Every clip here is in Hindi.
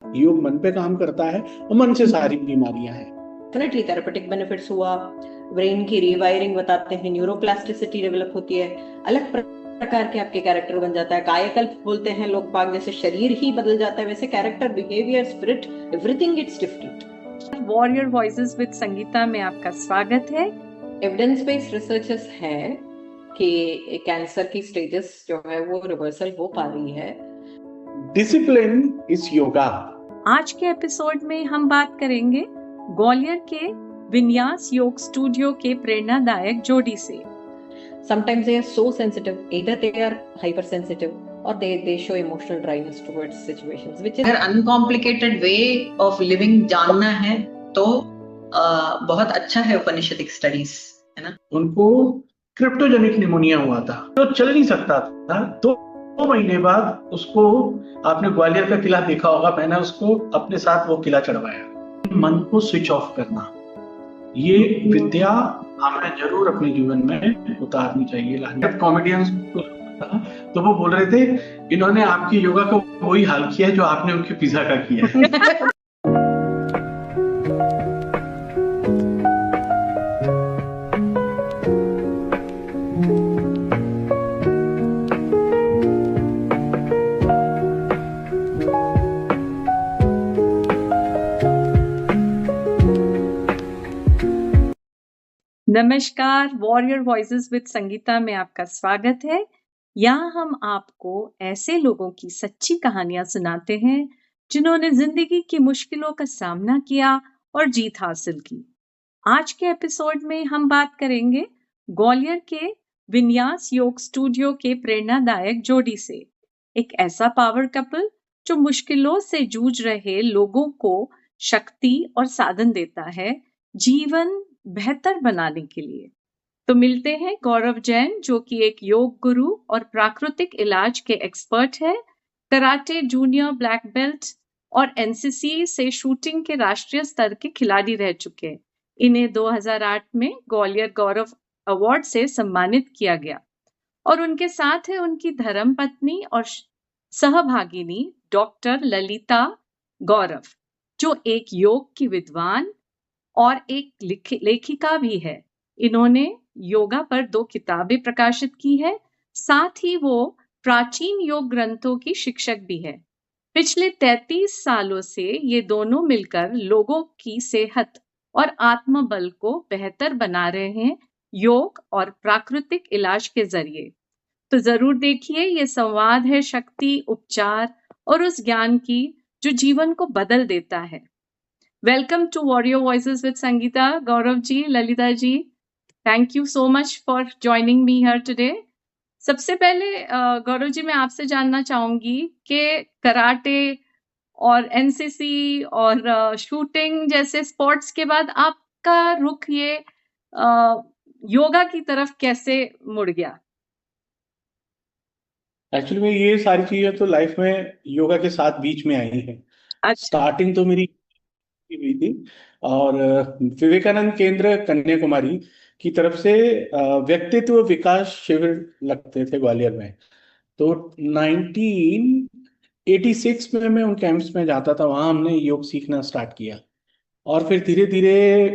योग मन पे काम करता है और मन से सारी बीमारियां हैं। डेफिनेटली थेरेपेटिक बेनिफिट्स हुआ, ब्रेन की रीवायरिंग बताते हैं, न्यूरोप्लास्टिसिटी डेवलप होती है, अलग प्रकार के आपके कैरेक्टर बन जाता है। कायाकल्प बोलते हैं लोग बाग, जैसे शरीर ही बदल जाता है वैसे character, behaviour, spirit, everything it's different. Warrior voices with Sangeeta में आपका स्वागत है। एविडेंस बेस्ड रिसर्चेस है कि कैंसर की स्टेजेस जो है वो रिवर्सल हो पा रही है। Discipline is yoga. आज के एपिसोड में हम बात करेंगे ग्वालियर के विन्यास योग स्टूडियो के प्रेरणादायक जोड़ी से। Sometimes they are so sensitive, either they are hypersensitive or they show emotional dryness towards situations, which is अगर uncomplicated way of living जानना है तो बहुत अच्छा है उपनिषदिक स्टडीज, है ना। उनको क्रिप्टोजेनिक निमोनिया हुआ था, तो चल नहीं सकता था। 2 महीने बाद उसको, आपने ग्वालियर का किला देखा होगा, मैंने उसको अपने साथ वो किला चढ़वाया। मन को स्विच ऑफ करना, ये विद्या हमें जरूर अपने जीवन में उतारनी चाहिए। कॉमेडियंस को तो वो बोल रहे थे इन्होंने आपकी योगा का वही हाल किया है जो आपने उनके पिज्जा का किया है। नमस्कार, वॉरियर वॉइसेस विद संगीता में आपका स्वागत है। यहाँ हम आपको ऐसे लोगों की सच्ची कहानियां सुनाते हैं जिन्होंने जिंदगी की मुश्किलों का सामना किया और जीत हासिल की। आज के एपिसोड में हम बात करेंगे ग्वालियर के विन्यास योग स्टूडियो के प्रेरणादायक जोड़ी से। एक ऐसा पावर कपल जो मुश्किलों से जूझ रहे लोगों को शक्ति और साधन देता है जीवन बेहतर बनाने के लिए। तो मिलते हैं गौरव जैन, जो कि एक योग गुरु और प्राकृतिक इलाज के एक्सपर्ट है, कराटे जूनियर ब्लैक बेल्ट और एनसीसी से शूटिंग के राष्ट्रीय स्तर के खिलाड़ी रह चुके हैं। इन्हें 2008 में ग्वालियर गौरव अवार्ड से सम्मानित किया गया। और उनके साथ है उनकी धर्मपत्नी और सहभागिनी डॉक्टर ललिता गौरव, जो एक योग की विद्वान और एक लेखिका भी है। इन्होंने योगा पर 2 किताबें प्रकाशित की है, साथ ही वो प्राचीन योग ग्रंथों की शिक्षक भी है। पिछले 33 सालों से ये दोनों मिलकर लोगों की सेहत और आत्मबल को बेहतर बना रहे हैं योग और प्राकृतिक इलाज के जरिए। तो जरूर देखिए, ये संवाद है शक्ति, उपचार और उस ज्ञान की जो जीवन को बदल देता है। Welcome to Warrior Voices with Sangeeta. Gaurav ji, Lalita ji, thank you so much for joining me here today. सबसे पहले गौरव जी, मैं आपसे जानना चाहूंगी कि कराटे और एनसीसी और शूटिंग जैसे स्पोर्ट्स के बाद आपका रुख ये योगा की तरफ कैसे मुड़ गया? एक्चुअली में ये सारी चीजें तो लाइफ में योगा के साथ बीच में आई है। अच्छा। स्टार्टिंग तो मेरी हुई थी, और विवेकानंद केंद्र कन्याकुमारी की तरफ से व्यक्तित्व विकास शिविर लगते थे ग्वालियर में। तो 1986 में मैं उन कैंप्स में जाता था, वहां हमने योग सीखना स्टार्ट किया। और फिर धीरे धीरे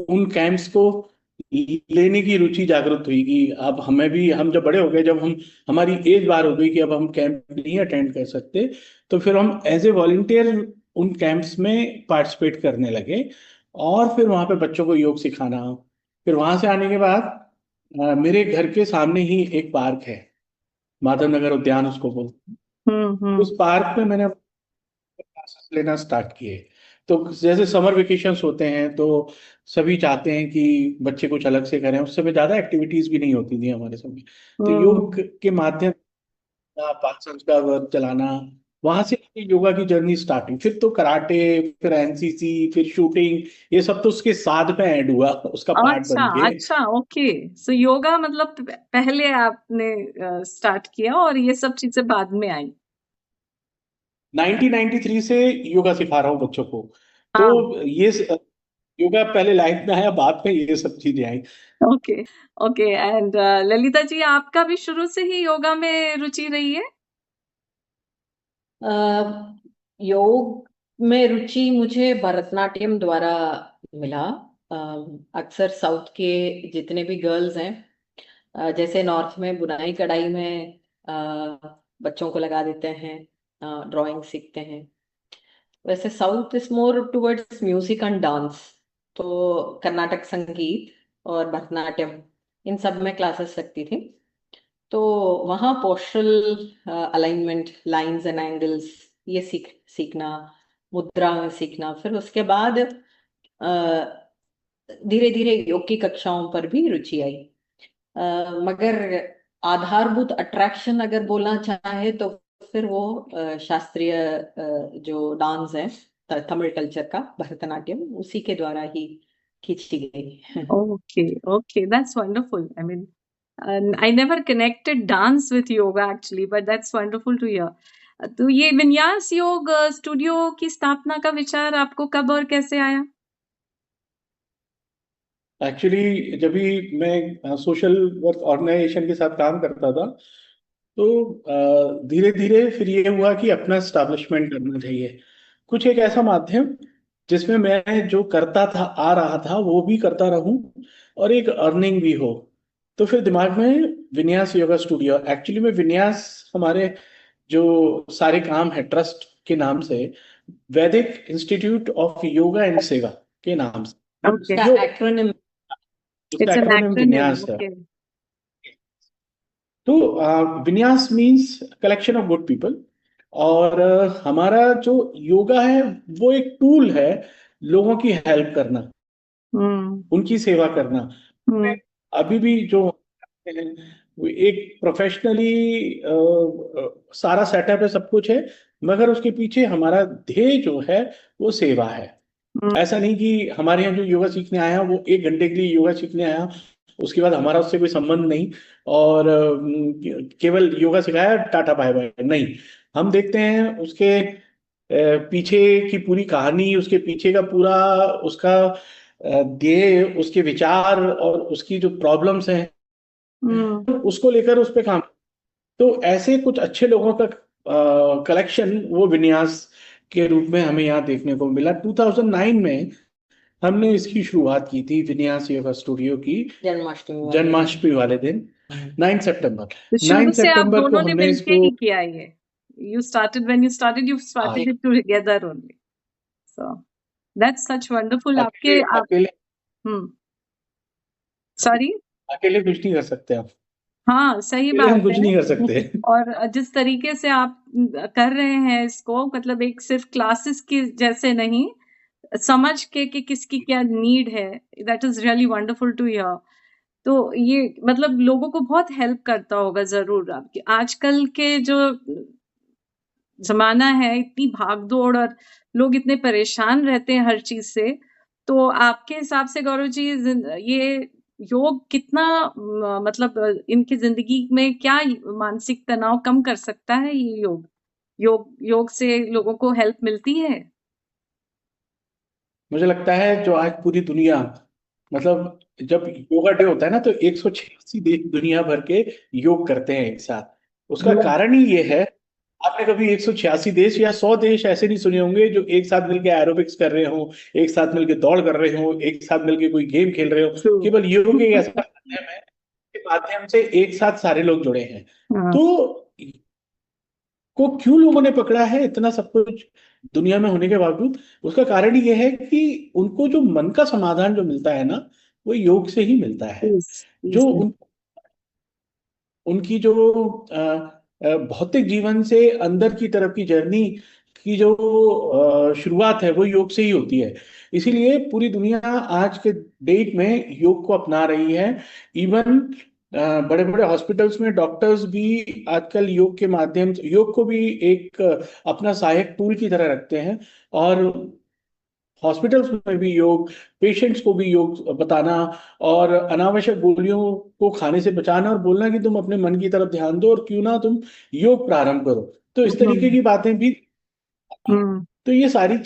उन कैंप्स को लेने की रुचि जागृत हुई कि अब हमें भी, हम जब बड़े हो गए, जब हम, हमारी एज बार हो गई कि अब हम कैंप नहीं अटेंड कर सकते, तो फिर हम एज ए वॉलंटियर उन कैंप्स में पार्टिसिपेट करने लगे। और फिर वहां पे बच्चों को योग सिखाना। फिर वहां से आने के बाद मेरे घर के सामने ही एक पार्क है, माधव नगर उद्यान उसको बोलते हैं। उस पार्क में मैंने क्लासेस लेना स्टार्ट किए। तो जैसे समर वेकेशंस होते हैं तो सभी चाहते हैं कि बच्चे कुछ अलग से करें, उस समय ज्यादा एक्टिविटीज भी नहीं होती थी हमारे समय। तो योग के माध्यम से पाक संस्कार वर्ग चलाना, वहां से योगा की जर्नी स्टार्ट हुई। फिर तो कराटे, फिर एनसीसी, फिर शूटिंग, ये सब तो उसके साथ में ऐड हुआ, उसका पार्ट बन के। अच्छा, ओके। सो योगा मतलब पहले आपने स्टार्ट किया और ये सब चीजें बाद में आई। 1993 से योगा सिखा रहा हूँ बच्चों को। तो ये योगा पहले लाइफ में आया, बाद में ये सब चीजें आई। Okay okay. And Lalita ji, आपका भी शुरू से ही योगा में रुचि रही है? योग में रुचि मुझे भरतनाट्यम द्वारा मिला। अक्सर साउथ के जितने भी गर्ल्स हैं, जैसे नॉर्थ में बुनाई कढ़ाई में बच्चों को लगा देते हैं, ड्राइंग सीखते हैं, वैसे south is more towards music and dance. तो कर्नाटक संगीत और भरतनाट्यम, इन सब में क्लासेस लगती थी। तो वहाँ postural alignment, lines and angles, ये सीखना, मुद्रा में सीखना। फिर उसके बाद धीरे धीरे योग की कक्षाओं पर भी रुचि आई। मगर आधारभूत अट्रैक्शन अगर बोलना चाहे तो फिर वो शास्त्रीय जो डांस है तमिल कल्चर का, भरतनाट्यम, उसी के द्वारा ही खींची गई। Okay, okay, that's wonderful. I mean, I never connected dance with yoga actually, but that's wonderful to hear. तो ये विन्यास योग स्टूडियो की स्थापना का विचार आपको कब और कैसे आया? एक्चुअली जब भी मैं सोशल वर्क ऑर्गेनाइजेशन के साथ काम करता था, तो धीरे धीरे फिर ये हुआ कि अपना स्टैब्लिशमेंट करना चाहिए, कुछ एक ऐसा माध्यम जिसमें मैं जो करता था, आ रहा था, वो भी करता रहूं और एक अर्निंग भी हो। तो फिर दिमाग में विन्यास योगा स्टूडियो, एक्चुअली में विन्यास हमारे जो सारे काम है ट्रस्ट के नाम से, वैदिक इंस्टीट्यूट ऑफ योगा एंड सेवा के नाम से, Okay, जो एक्रोनिम, उसका it's an एक्रोनिम acronym. विन्यास है। Okay. तो विन्यास means collection of good people, और हमारा जो योगा है वो एक टूल है लोगों की हेल्प करना, Hmm. उनकी सेवा करना। Hmm. अभी भी जो हैं, वो एक प्रोफेशनली सारा सेटअप है, सब कुछ है, मगर उसके पीछे हमारा ध्येय जो है वो सेवा है। Hmm. ऐसा नहीं कि हमारे यहाँ जो योगा सीखने आया वो 1 घंटे के लिए योगा सीखने आया, उसके बाद हमारा उससे कोई संबंध नहीं, और केवल योगा सिखाया, टाटा बाय बाय, नहीं। हम देखते हैं उसके पीछे की पूरी कहानी, उसके पीछे का पूरा उसका ध्येय, उसके विचार और उसकी जो प्रॉब्लम्स हैं, Hmm. उसको लेकर उस पे काम। तो ऐसे कुछ अच्छे लोगों का कलेक्शन वो विन्यास के रूप में हमें यहाँ देखने को मिला। 2009 में हमने इसकी शुरुआत की थी, विन्यास योगा स्टूडियो की, जन्माष्टमी वाले दिन, 9 सितंबर। तो शुरू 9 से आप सितंबर को दोनों ने हमने मिलके इसको, ही किया ये? You started when you started it together only. So that's such wonderful. आपके आप अकेले सॉरी, अकेले कुछ नहीं कर सकते हम, हाँ सही अकेले हम बात कुछ है। नहीं कर सकते। और जिस तरीके से आप कर रहे हैं इसको, मतलब एक सिर्फ क्लासेस की जैसे नहीं, समझ के कि किसकी क्या नीड है, that is really wonderful to hear. तो ये मतलब लोगों को बहुत हेल्प करता होगा जरूर। आपके आजकल के जो जमाना है, इतनी भागदौड़ और लोग इतने परेशान रहते हैं हर चीज से, तो आपके हिसाब से गौरव जी ये योग कितना मतलब इनकी जिंदगी में क्या मानसिक तनाव कम कर सकता है? ये योग से लोगों को हेल्प मिलती है? मुझे लगता है जो आज पूरी दुनिया, मतलब जब योगा डे होता है ना, तो 186 देश दुनिया भर के योग करते हैं एक साथ। उसका कारण ही ये है, आपने कभी 186 देश या 100 देश ऐसे नहीं सुने होंगे जो एक साथ मिलके एरोबिक्स कर रहे हो, एक साथ मिलके दौड़ कर रहे हो, एक साथ मिलके कोई गेम खेल रहे हो। केवल योग एक ऐसा माध्यम है के माध्यम से एक साथ सारे लोग जुड़े हैं। तो को क्यों लोगों ने पकड़ा है इतना सब कुछ दुनिया में होने के बावजूद? उसका कारण ये है कि उनको जो मन का समाधान जो मिलता है ना, वो योग से ही मिलता है। जो उनकी जो भौतिक जीवन से अंदर की तरफ की जर्नी की जो शुरुआत है, वो योग से ही होती है। इसीलिए पूरी दुनिया आज के डेट में योग को अपना रही है। इवन बड़े बड़े हॉस्पिटल्स में डॉक्टर्स भी आजकल योग के माध्यम से योग को भी एक अपना सहायक टूल की तरह रखते हैं, और हॉस्पिटल्स में भी योग, पेशेंट्स को भी योग बताना, और अनावश्यक गोलियों को खाने से बचाना, और बोलना कि तुम अपने मन की तरफ ध्यान दो और क्यों ना तुम योग प्रारंभ करो। तो इस तरीके की बातें भी, तो ये सारी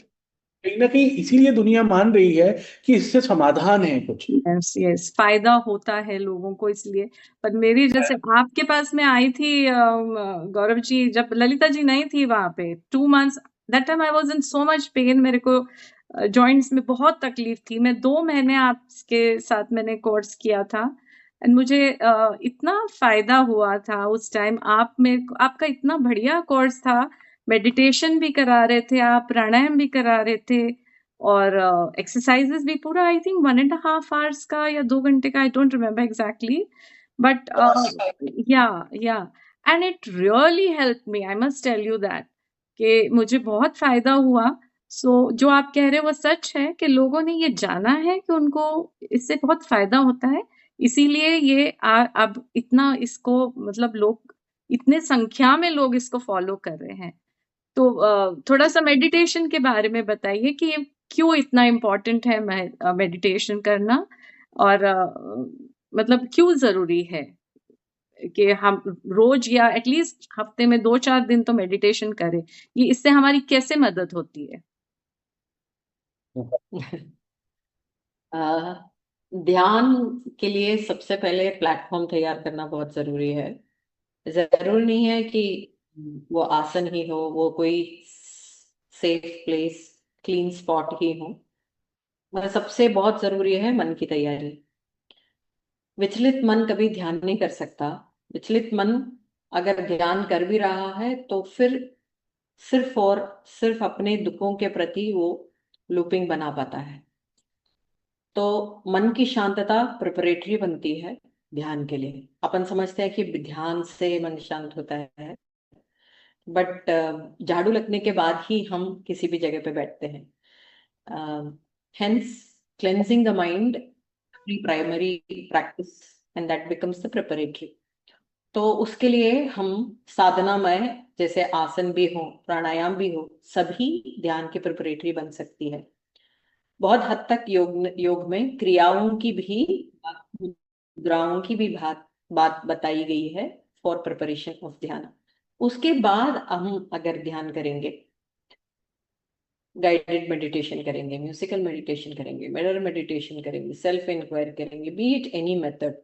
कहीं ना कहीं इसीलिए दुनिया मान रही है कि इससे समाधान है कुछ। यस यस, फायदा होता है लोगों को इसलिए। पर मेरी जैसे आपके पास में आई थी गौरव जी, जब ललिता जी नहीं थी वहां पे 2 months, that time I was in so much pain, मेरे को जॉइंट्स में बहुत तकलीफ थी। मैं 2 महीने आपके साथ मैंने कोर्स किया था एंड मुझे इतना फायदा हुआ था उस टाइम। आपका इतना बढ़िया कोर्स था, मेडिटेशन भी करा रहे थे आप, प्राणायाम भी करा रहे थे और एक्सरसाइजेस भी पूरा आई थिंक 1.5 आवर्स का या 2 घंटे का, I don't remember exactly, but yeah and it really help me, I must tell you that कि मुझे बहुत फायदा हुआ। सो जो आप कह रहे हो वो सच है कि लोगों ने ये जाना है कि उनको इससे बहुत फायदा होता है, इसीलिए ये अब इतना इसको मतलब लोग इतने संख्या में लोग इसको फॉलो कर रहे हैं। तो थोड़ा सा मेडिटेशन के बारे में बताइए कि ये क्यों इतना इम्पोर्टेंट है मेडिटेशन करना, और मतलब क्यों जरूरी है कि हम रोज या एटलीस्ट हफ्ते में 2-4 दिन तो मेडिटेशन करें। ये इससे हमारी कैसे मदद होती है? ध्यान के लिए सबसे पहले प्लेटफॉर्म तैयार करना बहुत जरूरी है। जरूरी नहीं है कि वो आसन ही हो, वो कोई सेफ प्लेस, क्लीन स्पॉट ही हो, मगर सबसे बहुत जरूरी है मन की तैयारी। विचलित मन कभी ध्यान नहीं कर सकता। विचलित मन अगर ध्यान कर भी रहा है तो फिर सिर्फ और सिर्फ अपने दुखों के प्रति वो लूपिंग बना पाता है। तो मन की शांतता प्रिपरेटरी बनती है ध्यान के लिए। अपन समझते हैं कि ध्यान से मन शांत होता है, बट झाड़ू लगने के बाद ही हम किसी भी जगह पे बैठते हैं। Hence cleansing the mind primary practice and that becomes the preparatory. तो उसके लिए हम साधनामय, जैसे आसन भी हो, प्राणायाम भी हो, सभी ध्यान की प्रिपरेटरी बन सकती है। बहुत हद तक योग में क्रियाओं की भी, मुद्राओं की भी बात बताई गई है फॉर प्रिपरेशन ऑफ ध्यान। उसके बाद हम अगर ध्यान करेंगे, गाइडेड मेडिटेशन करेंगे, म्यूजिकल मेडिटेशन करेंगे, मिरर मेडिटेशन करेंगे, सेल्फ इंक्वायर करेंगे, बी इट एनी मेथड,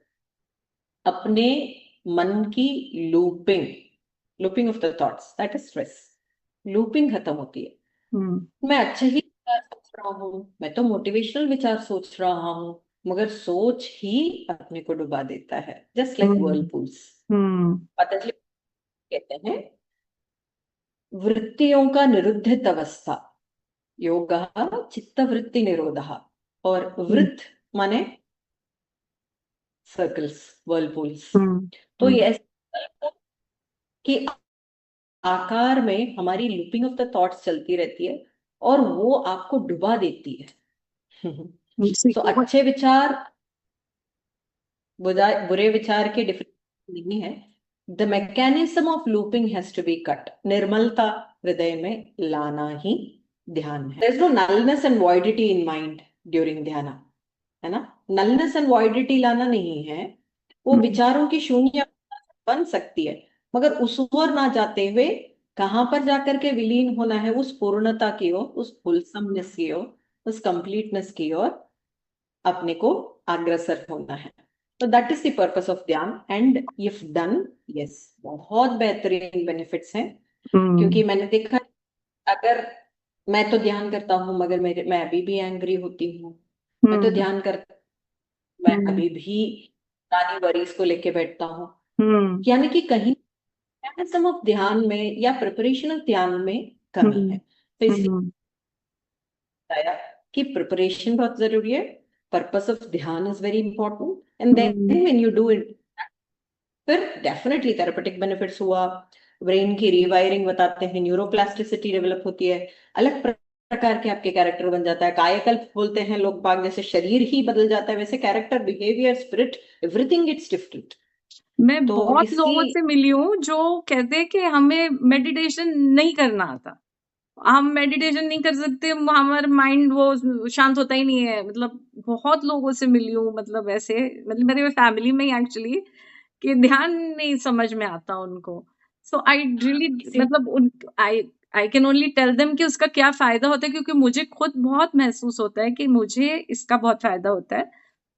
अपने मन की looping of the thoughts, that is stress, looping खत्म होती है। मैं अच्छे ही विचार सोच रहा हूँ, मैं तो मोटिवेशनल विचार सोच रहा हूँ, मगर सोच ही अपने को डुबा देता है, जस्ट लाइक व्हर्लपूल्स। पतंजलि कहते हैं वृत्तियों का निरुद्धित अवस्था योग चित्त वृत्ति निरोधः, और वृत्त माने सर्कल्स, व्हर्लपूल्स। तो ये ऐसा कि आकार में हमारी लूपिंग ऑफ द थॉट्स चलती रहती है और वो आपको डुबा देती है। तो अच्छे विचार बुरे विचार के डिफरेंस नहीं है। The mechanism of looping has to be cut. निर्मलता हृदय में लाना ही ध्यान है। There is no nullness and voidity in mind during dhyan, है ना। नलनेस एंड वॉइडिटी लाना नहीं है, वो विचारों की शून्य बन सकती है, मगर उस ओर ना जाते हुए कहां पर जाकर के विलीन होना है, उस पूर्णता की ओर, उस फुलसमनेस की ओर, उस कंप्लीटनेस की ओर अपने को अग्रसर होना है। तो that is the purpose of ध्यान एंड इफ डन, यस, बहुत बेहतरीन बेनिफिट्स हैं। क्योंकि मैंने देखा, अगर मैं तो ध्यान करता हूँ मगर मैं अभी भी एंग्री होती हूँ, मैं तो ध्यान करता, मैं अभी भी पुरानी वरीज को लेके बैठता हूँ, यानी कि कहीं मैकेनिज्म ऑफ ध्यान में या प्रिपरेशन ऑफ ध्यान में कमी है। तो इसलिए बताया कि प्रिपरेशन बहुत जरूरी है, पर्पस ऑफ ध्यान is very important, and then when you do it, फिर डेफिनेटली थेरेपेटिक बेनिफिट्स हुआ, ब्रेन की रीवायरिंग बताते हैं, न्यूरोप्लास्टिसिटी डेवलप होती है, अलग प्रकार के आपके कैरेक्टर बन जाता है। कायाकल्प बोलते हैं लोग बाग, जैसे शरीर ही बदल जाता है, वैसे character, behaviour, spirit, everything it's different. मैं तो बहुत लोगों से मिली हूँ जो कहते हैं कि हमें मेडिटेशन नहीं करना आता, हम मेडिटेशन नहीं कर सकते, हमारा माइंड वो शांत होता ही नहीं है। मतलब बहुत लोगों से मिली हूँ, मतलब ऐसे, मतलब मेरे फैमिली में ही एक्चुअली, कि ध्यान नहीं समझ में आता उनको। सो आई रियली, मतलब I can only tell them कि उसका क्या फायदा होता है, क्योंकि मुझे खुद बहुत महसूस होता है कि मुझे इसका बहुत फायदा होता है।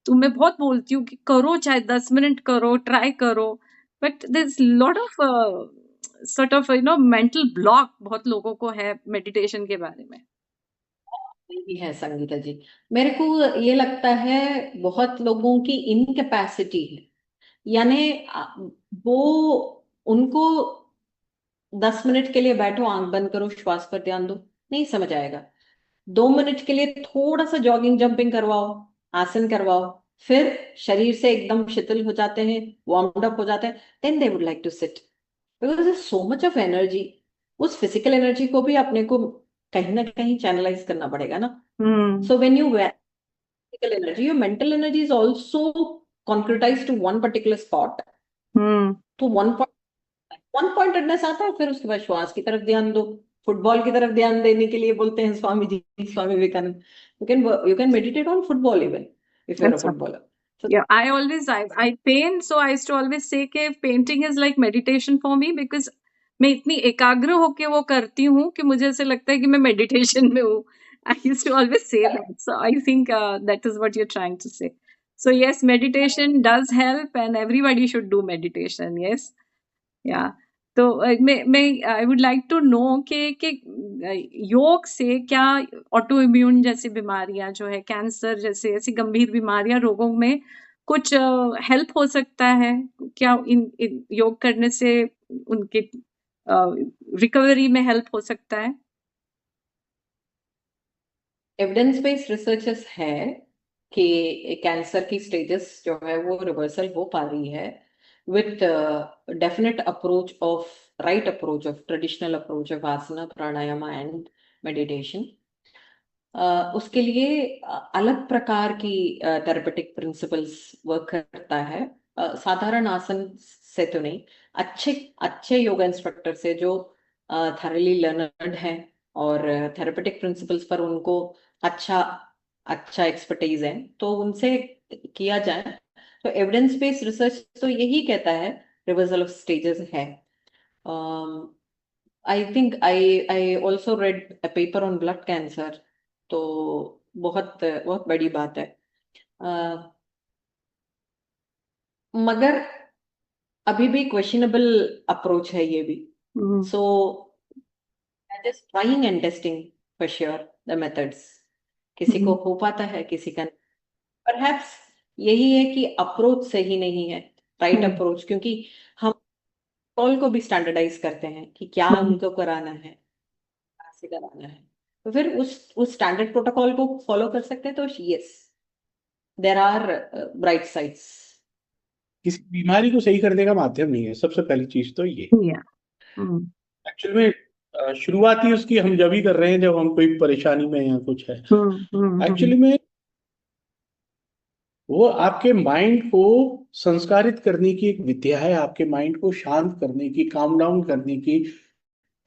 तो मैं बहुत बोलती हूँ कि करो, चाहे 10 मिनट करो, ट्राई करो, but there is lot of sort of mental block बहुत लोगों को है मेडिटेशन के बारे में। ये भी है संगीता जी, मेरे को ये लगता है बहुत लोगों की इनकैपेसिटी है, यानी वो उनको 10 मिनट के लिए बैठो, आंख बंद करो, श्वास पर ध्यान दो, नहीं समझ आएगा। 2 मिनट के लिए थोड़ा सा जॉगिंग जंपिंग करवाओ, आसन करवाओ, फिर शरीर से एकदम शिथिल हो जाते हैं, वार्म्ड अप हो जाते हैं, then they would like to sit, because so much of energy. उस फिजिकल एनर्जी को भी अपने को कहीं ना कहीं चैनलाइज करना पड़ेगा ना। So when you physical energy, your mental energy is also concretized to one particular spot. तो वन पॉइंटेडनेस आता है, फिर उसके बाद श्वास की तरफ ध्यान दो। फुटबॉल की तरफ ध्यान देने के लिए बोलते हैं Swami ji, Swami Vivekananda, you can meditate on football even if you're a अच्छा। footballer. So Yeah, I paint, so I used to always say कि painting is like meditation for me because मैं इतनी एकाग्र होके वो करती हूँ कि मुझे ऐसे लगता है कि मैं meditation में हूँ। I used to always say that, so I think that is what you're trying to say. So yes, meditation does help and everybody should do meditation. Yes, yeah. तो मैं I would like to know कि योग से क्या ऑटो इम्यून जैसी बीमारियां जो है, कैंसर जैसे ऐसी गंभीर बीमारियां, रोगों में कुछ हेल्प हो सकता है क्या? इन योग करने से उनके रिकवरी में हेल्प हो सकता है? एविडेंस बेस्ड रिसर्चेस है कि कैंसर की स्टेजेस जो है वो रिवर्सल हो पा रही है with definite approach of right approach of traditional approach of asana, pranayama and meditation. उसके लिए अलग प्रकार की थेरेपेटिक प्रिंसिपल्स वर्क करता है। साधारण आसन से तो नहीं, अच्छे अच्छे योगा इंस्ट्रक्टर से जो थॉरली लर्नर्ड हैं और थेरेपेटिक प्रिंसिपल्स पर उनको अच्छा अच्छा एक्सपर्टीज है, तो उनसे किया जाए। तो एविडेंस बेस्ड रिसर्च तो यही कहता है रिवर्सल ऑफ स्टेजेस है। I think I also red a paper on blood cancer, तो बहुत बहुत बड़ी बात है। मगर अभी भी क्वेश्चनेबल अप्रोच है ये भी। So just trying and testing for sure the methods. किसी को हो पाता है, किसी का परहैप्स यही है कि अप्रोच सही नहीं है, राइट अप्रोच, क्योंकि हम प्रोटोकॉल को भी स्टैंडर्डाइज करते हैं कि क्या उनको कराना है, कैसे कराना है, तो फिर उस स्टैंडर्ड प्रोटोकॉल को फॉलो कर सकते हैं। तो yes, there are bright sides. किसी बीमारी को सही करने का माध्यम नहीं है, सबसे पहली चीज तो ये। एक्चुअल में शुरुआती उसकी हम जब ही कर रहे हैं जब हम कोई परेशानी में या कुछ है। एक्चुअली में वो आपके माइंड को संस्कारित करने की एक विद्या है, आपके माइंड को शांत करने की, काम डाउन करने की,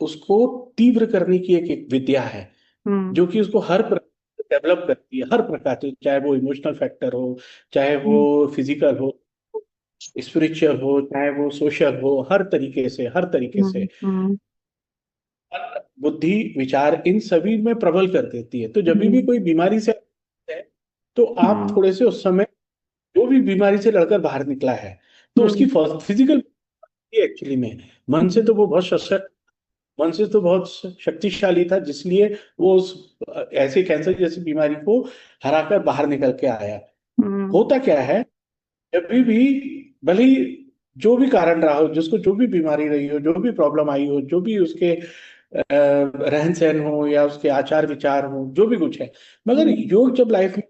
उसको तीव्र करने की एक विद्या है, जो कि उसको हर प्रकार से डेवलप करती है, हर प्रकार से, चाहे वो इमोशनल फैक्टर हो, चाहे वो फिजिकल हो, स्पिरिचुअल हो, चाहे वो सोशल हो, हर तरीके से बुद्धि विचार इन सभी में प्रबल कर देती है। तो जब भी कोई बीमारी से है तो आप थोड़े से उस समय जो भी बीमारी से लड़कर बाहर निकला है तो उसकी फिजिकल एक्चुअली में मन से तो वो बहुत सशक्त, मन से तो बहुत शक्तिशाली था, जिसलिए वो उस ऐसे कैंसर जैसी बीमारी को हराकर बाहर निकल के आया। होता क्या है, जब भी भले ही जो भी कारण रहा हो, जिसको जो भी बीमारी रही हो, जो भी प्रॉब्लम आई हो, जो भी उसके रहन सहन हो या उसके आचार विचार हो, जो भी कुछ है, मगर योग जब लाइफ में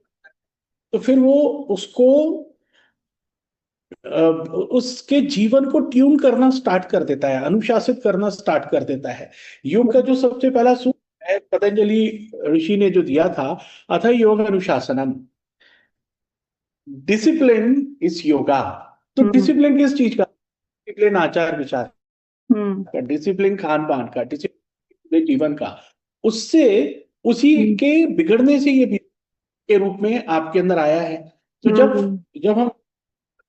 तो फिर वो उसको उसके जीवन को ट्यून करना स्टार्ट कर देता है, अनुशासित करना स्टार्ट कर देता है। योग का जो सबसे पहला सूत्र है पतंजलि ऋषि ने जो दिया था, अथ योग अनुशासनम, डिसिप्लिन इज योगा। तो डिसिप्लिन किस चीज का? डिसिप्लिन आचार विचार का, डिसिप्लिन खान पान का, डिसिप्लिन जीवन का। उससे उसी के बिगड़ने से ये के रूप में आपके अंदर आया है। तो जब हम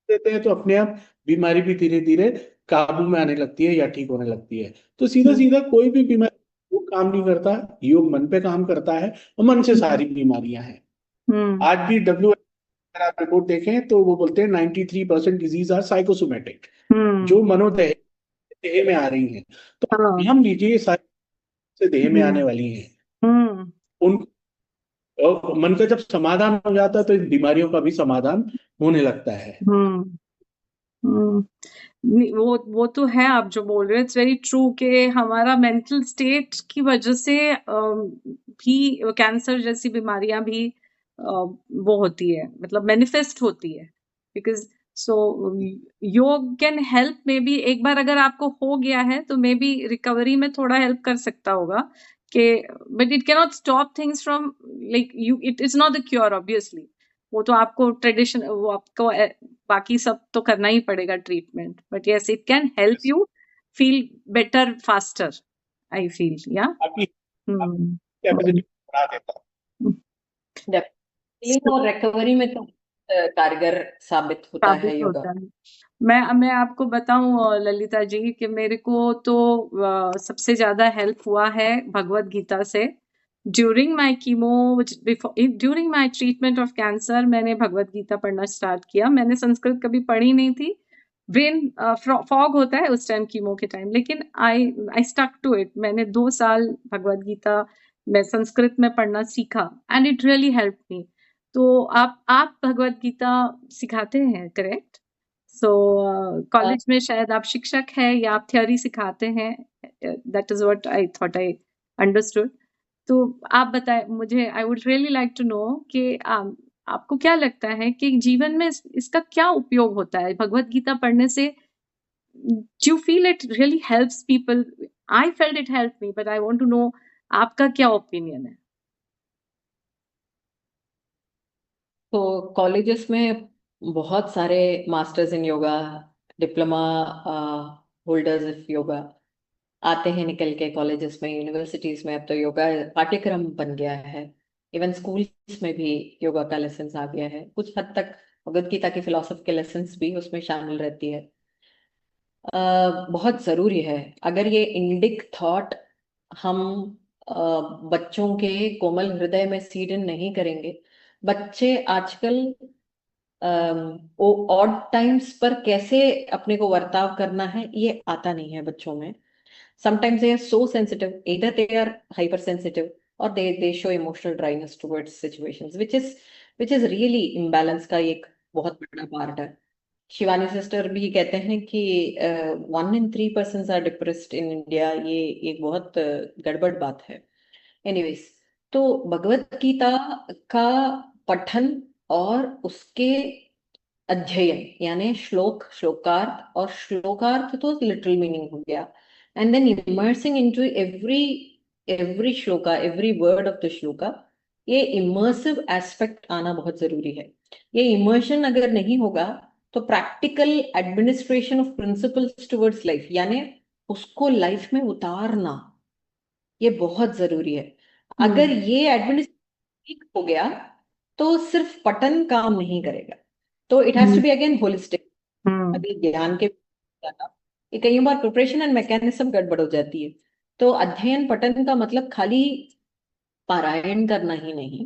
देते हैं तो अपने आप बीमारी भी धीरे धीरे काबू में आने लगती है या ठीक होने लगती है। तो सीधा सीधा कोई भी बीमारी वो काम नहीं करता, योग मन पे काम करता है और मन से सारी बीमारियां हैं। आज भी अगर आप रिपोर्ट देखें तो वो बोलते हैं 93% डिजीज आर साइकोसोमेटिक, जो मनोदैहिक देह में आ रही हैं, तो हाँ। नाम लीजिए, ये सारी से देह में हम्म। आने वाली हैं। हम्म। उन और मन का जब समाधान हो जाता है तो इन बीमारियों का भी समाधान होने लगता है। हम्म। हम्म। वो तो है, आप जो बोल रहे हो इट्स वेरी ट्रू कि हमारा मेंटल स्टेट की वजह से भी कैंसर जैसी बीमारियां भी वो होती है, मतलब मैनिफेस्ट होती है। बिकॉज सो योग कैन हेल्प, मे बी एक बार अगर आपको हो गया है तो मे बी रिकवरी में थोड़ा हेल्प कर सकता होगा कि, but it can not stop things from, like you, it is not the cure obviously. वो तो आपको ट्रेडिशन, वो आपको बाकी सब तो करना ही पड़ेगा treatment, but yes it can help you feel better faster, I feel, या। आपकी हम्म। कैपेसिटी बढ़ा देता हीलिंग और रिकवरी में तो कारगर साबित होता साबित है योगा। होता है। मैं आपको बताऊं ललिता जी कि मेरे को तो सबसे ज्यादा हेल्प हुआ है भगवत गीता से। During my chemo, during my treatment of cancer, मैंने भगवत गीता पढ़ना स्टार्ट किया। मैंने संस्कृत कभी पढ़ी नहीं थी, ब्रेन फॉग होता है उस टाइम कीमो के टाइम, लेकिन आई स्टक टू इट। मैंने 2 साल भगवत गीता मैं संस्कृत में पढ़ना सीखा, एंड इट रियली हेल्प मी। तो आप भगवत गीता सिखाते हैं, करेक्ट? सो कॉलेज में शायद आप शिक्षक हैं या आप थ्योरी सिखाते हैं, that is what I thought, I understood. तो आप बताएं मुझे, I would really like to know कि आपको क्या लगता है कि जीवन में इसका क्या उपयोग होता है भगवत गीता पढ़ने से? Do you feel it really helps people? I felt it help me, but I want to know आपका क्या ओपिनियन है। तो कॉलेजेस में बहुत सारे masters in yoga, diploma holders of yoga आते हैं निकल के कॉलेजेस में, यूनिवर्सिटीज में। अब तो योगा पाठ्यक्रम बन गया है, इवन स्कूल्स में भी योगा का लेसन आ गया है। कुछ हद तक भगवद गीता की फिलोसफी के लेसन्स भी उसमें शामिल रहती है। बहुत जरूरी है। अगर ये इंडिक थॉट हम बच्चों के कोमल हृदय में सीड इन नहीं करेंगे, बच्चे आजकल ऑड टाइम्स पर कैसे अपने को वर्ताव करना है ये आता नहीं है बच्चों में। Sometimes they are so sensitive, either they are hypersensitive or they show emotional dryness towards situations, which is really imbalance का एक बहुत बड़ा पार्ट है। शिवानी सिस्टर भी कहते हैं कि 1 in 3 persons are depressed in India. ये एक बहुत गड़बड़ बात है। एनीवेज, तो भगवत गीता का पठन और उसके अध्ययन, यानी श्लोक, श्लोकार्थ, और श्लोकार्थ तो लिटरल मीनिंग हो गया, and then immersing into every shloka, every word of the shloka. ये इमर्सिव एस्पेक्ट आना बहुत जरूरी है। ये इमर्शन अगर नहीं होगा तो practical administration of principles towards life, यानी उसको लाइफ में उतारना, ये बहुत जरूरी है। अगर ये एडमिनिस्ट्रेशन हो गया तो सिर्फ पठन काम नहीं करेगा। तो it has to be again holistic. अभी ज्ञान के ये कई बार प्रिपरेशन एंड मैकेनिज्म गड़बड़ हो जाती है। तो अध्ययन पठन का मतलब खाली पारायण करना ही नहीं,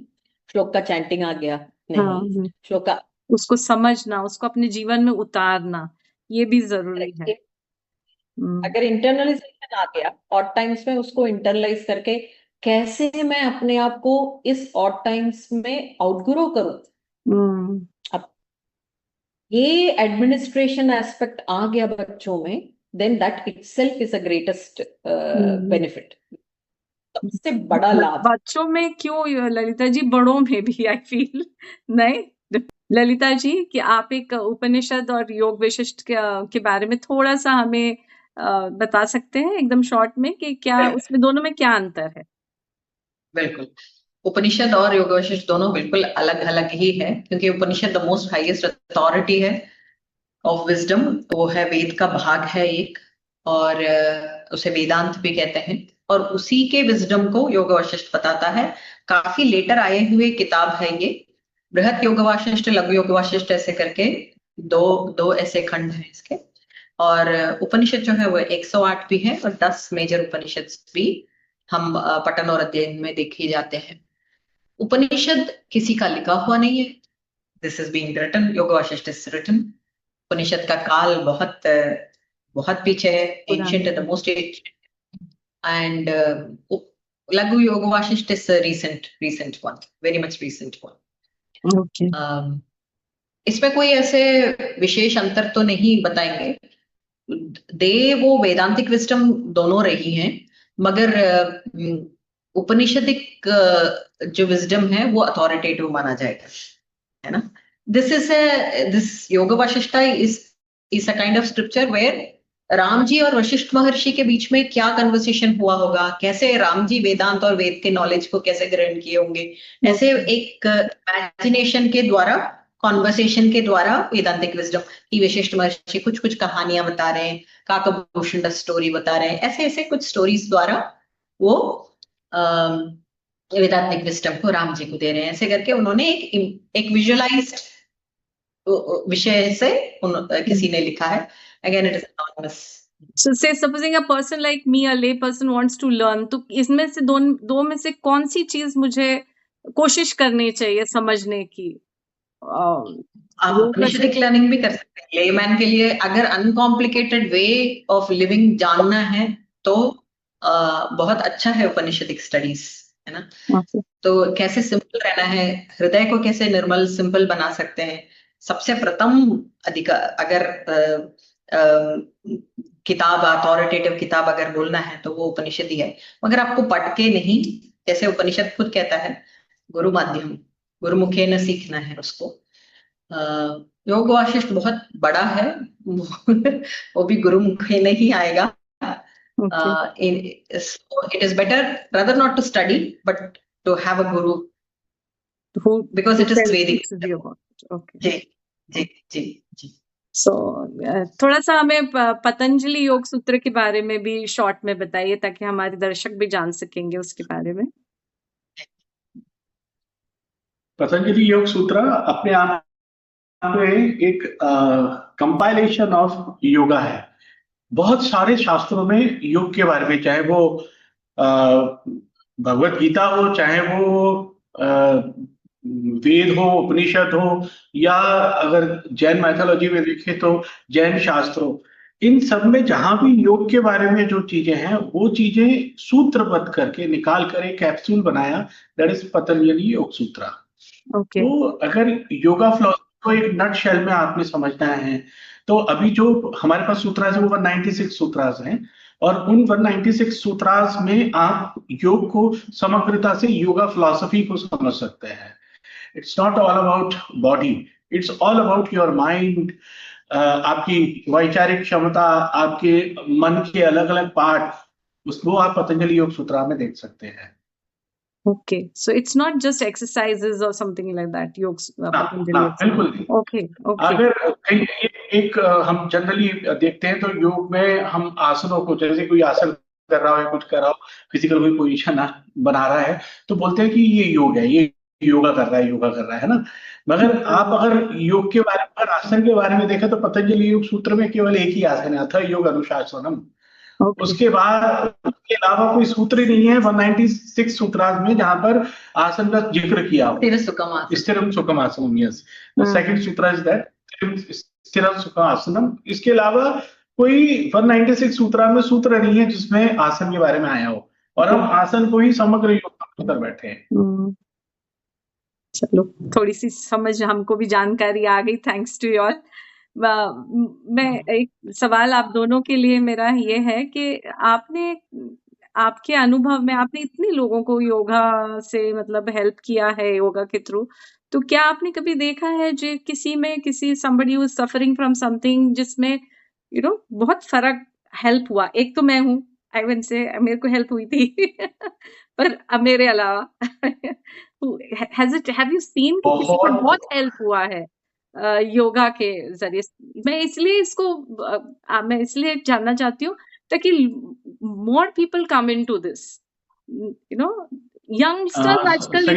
श्लोक का चैंटिंग आ गया नहीं, श्लोक का उसको समझना, उसको अपने जीवन में उतारना, ये भी जरूरी है। अगर इंटरनलाइजेशन आ गया ऑड टाइम्स में, उसको इंटरनलाइज करके कैसे मैं अपने आप को इस ऑड टाइम्स में आउटग्रो करूं, अब ये एडमिनिस्ट्रेशन एस्पेक्ट आ गया बच्चों में, then that itself is a greatest benefit, सबसे बड़ा लाभ। बच्चों में क्यों ललिता जी, बड़ों में भी आई फील नहीं ललिता जी, कि आप एक उपनिषद और योग विशिष्ट के बारे में थोड़ा सा हमें बता सकते हैं एकदम शॉर्ट में कि क्या उसमें दोनों में क्या अंतर है? बिल्कुल, उपनिषद और योग वशिष्ठ दोनों बिल्कुल अलग अलग ही है, क्योंकि उपनिषद द मोस्ट हाईएस्ट अथॉरिटी है ऑफ विजडम, वो है वेद का भाग है एक, और उसे वेदांत भी कहते हैं, और उसी के विजडम को योग वशिष्ठ बताता है। काफी लेटर आए हुए किताब है ये, बृहत योग वाशिष्ठ, लघु योग वाशिष्ठ, ऐसे करके दो दो ऐसे खंड हैं इसके। और उपनिषद जो है वो 108 भी है, और 10 मेजर उपनिषद भी हम पठन और अध्ययन में देखे जाते हैं। उपनिषद किसी का लिखा हुआ नहीं है, दिस इज बीइंग रिटन, योग वाशिष्ठ इज रिटन। उपनिषद का काल बहुत बहुत पीछे है, एंशियंट है, the most ancient. And Laghu Yoga Vasishtha is recent one, very much recent one. Okay. इसमें कोई ऐसे विशेष अंतर तो नहीं बताएंगे. वो वेदांतिक विजडम दोनों रही हैं, मगर उपनिषदिक जो विजडम है वो अथॉरिटेटिव माना जाएगा, है ना. This Yoga Vasishtha is a kind of scripture where Ram ji और वशिष्ठ महर्षि के बीच में क्या कन्वर्सेशन हुआ होगा, कैसे राम जी वेदांत और वेद के नॉलेज को कैसे ग्रहण किए होंगे, ऐसे एक इमेजिनेशन के द्वारा, कॉन्वर्सेशन के द्वारा वेदांतिक विजडम की वशिष्ठ महर्षि कुछ कुछ कहानियां बता रहे हैं, काकभूषण स्टोरी बता रहे हैं, ऐसे ऐसे कुछ स्टोरीज द्वारा वो वेदांतिक विजडम को राम जी को दे रहे हैं. ऐसे करके उन्होंने एक विजुअलाइज्ड विषय से किसी ने लिखा है. Again, it is anonymous. So say supposing a person like me, a lay person wants to learn, तो इसमें से दो में से कौन सी चीज मुझे कोशिश करनी चाहिए समझने की? आप उपनिषदिक लर्निंग भी कर सकते हैं. लेमैन के लिए अगर अनकॉम्प्लिकेटेड वे ऑफ लिविंग जानना है तो बहुत अच्छा है उपनिषदिक स्टडीज, है ना. Okay. तो कैसे सिंपल रहना है, हृदय को कैसे निर्मल सिंपल बना सकते हैं, सबसे प्रथम अगर किताब, अथॉरिटेटिव किताब अगर बोलना है तो वो उपनिषद ही है. मगर आपको पढ़ के नहीं, जैसे उपनिषद खुद कहता है गुरु माध्यम, गुरुमुखे न सीखना है उसको. योग वाशिष्ठ बहुत बड़ा है, वो भी गुरुमुखे नहीं आएगा. It is better rather not to study but to have a guru because it is Vedic. Okay. Ji. So थोड़ा सा हमें पतंजलि योग सूत्र के बारे में भी शॉर्ट में बताइए ताकि हमारे दर्शक भी जान सकेंगे उसके बारे में. पतंजलि योग सूत्र अपने आप में एक कंपाइलेशन ऑफ योगा है. बहुत सारे शास्त्रों में योग के बारे में, चाहे वो भगवत गीता हो, चाहे वो वेद हो, उपनिषद हो, या अगर जैन मैथोलॉजी में देखें तो जैन शास्त्र हो, इन सब में जहां भी योग के बारे में जो चीजें हैं वो चीजें सूत्रबद्ध करके निकाल कर एक कैप्सूल बनाया, दैट इज पतंजलि योग सूत्र. तो अगर योगा फिलॉसफी को एक नट शेल में आपने समझना है तो अभी जो हमारे पास सूत्रास है वो 196 सूत्रास हैं, और उन 196 सूत्रास में आप योग को समग्रता से योगा फिलॉसफी को समझ सकते हैं. It's not all about body, it's all about your mind. आपकी वैचारिक क्षमता, आपके मन के अलग अलग पार्ट, उसको आप पतंजलि योग सूत्र में देख सकते हैं. Okay, so it's not just exercises or something like that. योग बिल्कुल नहीं. Okay. अगर एक हम जनरली देखते हैं तो योग में हम आसनों को, जैसे कोई आसन कर रहा हो, कुछ कर रहा हो, फिजिकल कोई पोजीशन बना रहा है, तो बोलते हैं कि ये योग है, ये योगा कर रहा है ना. मगर आप अगर योग के बारे में, आसन के बारे में देखें तो पतंजलि योग सूत्र में केवल एक ही आसन है, अथ योग अनुशासनम. उसके बाद उसके अलावा कोई सूत्र नहीं है 196 सूत्रास में जहां पर आसन का जिक्र किया हो. स्थिरम सुखम आसनम. यस, द सेकंड सूत्र इज दैट स्थिरम सुखम आसनम. इसके अलावा कोई 196 सूत्रा में सूत्र नहीं है जिसमें आसन के बारे में आया हो, और हम आसन को ही समग्र योग कर बैठे हैं. चलो, थोड़ी सी समझ, हमको भी जानकारी आ गई. Thanks to you all. मैं एक सवाल आप दोनों के लिए मेरा ये है कि आपके अनुभव में आपने इतने लोगों को योगा से मतलब हेल्प किया है योगा के थ्रू, तो क्या आपने कभी देखा है जो किसी somebody who is suffering from something जिसमें बहुत फर्क हेल्प हुआ? एक तो मैं हूँ, आई वुड से मेरे को हेल्प हुई थी पर अब मेरे अलावा have you seen कि किसी को बहुत हेल्प हुआ है योगा के जरिए? मैं इसलिए जानना चाहती हूँ ताकि more people come into this. Youngsters आजकल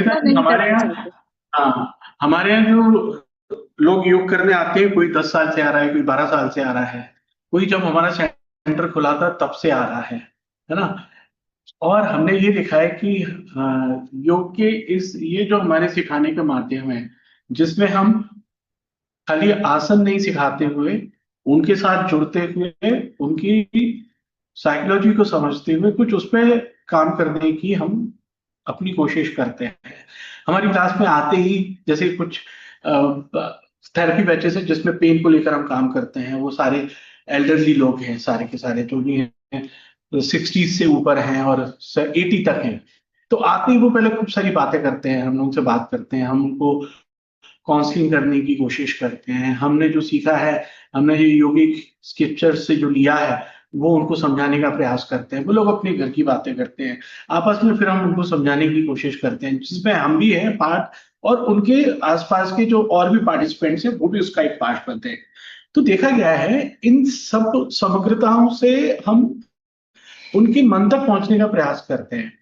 हमारे यहाँ जो लोग योग करने आते हैं, कोई 10 साल से आ रहा है, कोई 12 साल से आ रहा है, कोई जब हमारा सेंटर खुला था तब से आ रहा है ना. और हमने ये देखा है कि योग के ये जो हमारे सिखाने के माध्यम है, जिसमें हम खाली आसन नहीं सिखाते हुए उनके साथ जुड़ते हुए, उनकी साइकोलॉजी को समझते हुए कुछ उस पर काम करने की हम अपनी कोशिश करते हैं। हमारी क्लास में आते ही जैसे कुछ थेरेपी बैचेस है जिसमें पेन को लेकर हम काम करते हैं, वो सारे एल्डरली लोग हैं, सारे के सारे जो भी हैं 60 से ऊपर हैं और 80 तक हैं। तो आते ही वो पहले खूब सारी बातें करते हैं, हम उनसे बात करते हैं, हम उनको काउंसलिंग करने की कोशिश करते हैं। हमने जो सीखा है, हमने जो योगिक स्क्रिप्चर से जो लिया है, वो उनको समझाने का प्रयास करते हैं। वो लोग अपने घर की बातें करते हैं, आपस में फिर हम उनको समझाने की कोशिश करते हैं, जिसमें हम भी हैं पार्ट, और उनके आसपास के जो और भी पार्टिसिपेंट्स हैं वो भी उसका एक पार्ट बनते हैं। तो देखा गया है इन सब समग्रताओं से हम उनके मन तक पहुंचने का प्रयास करते हैं,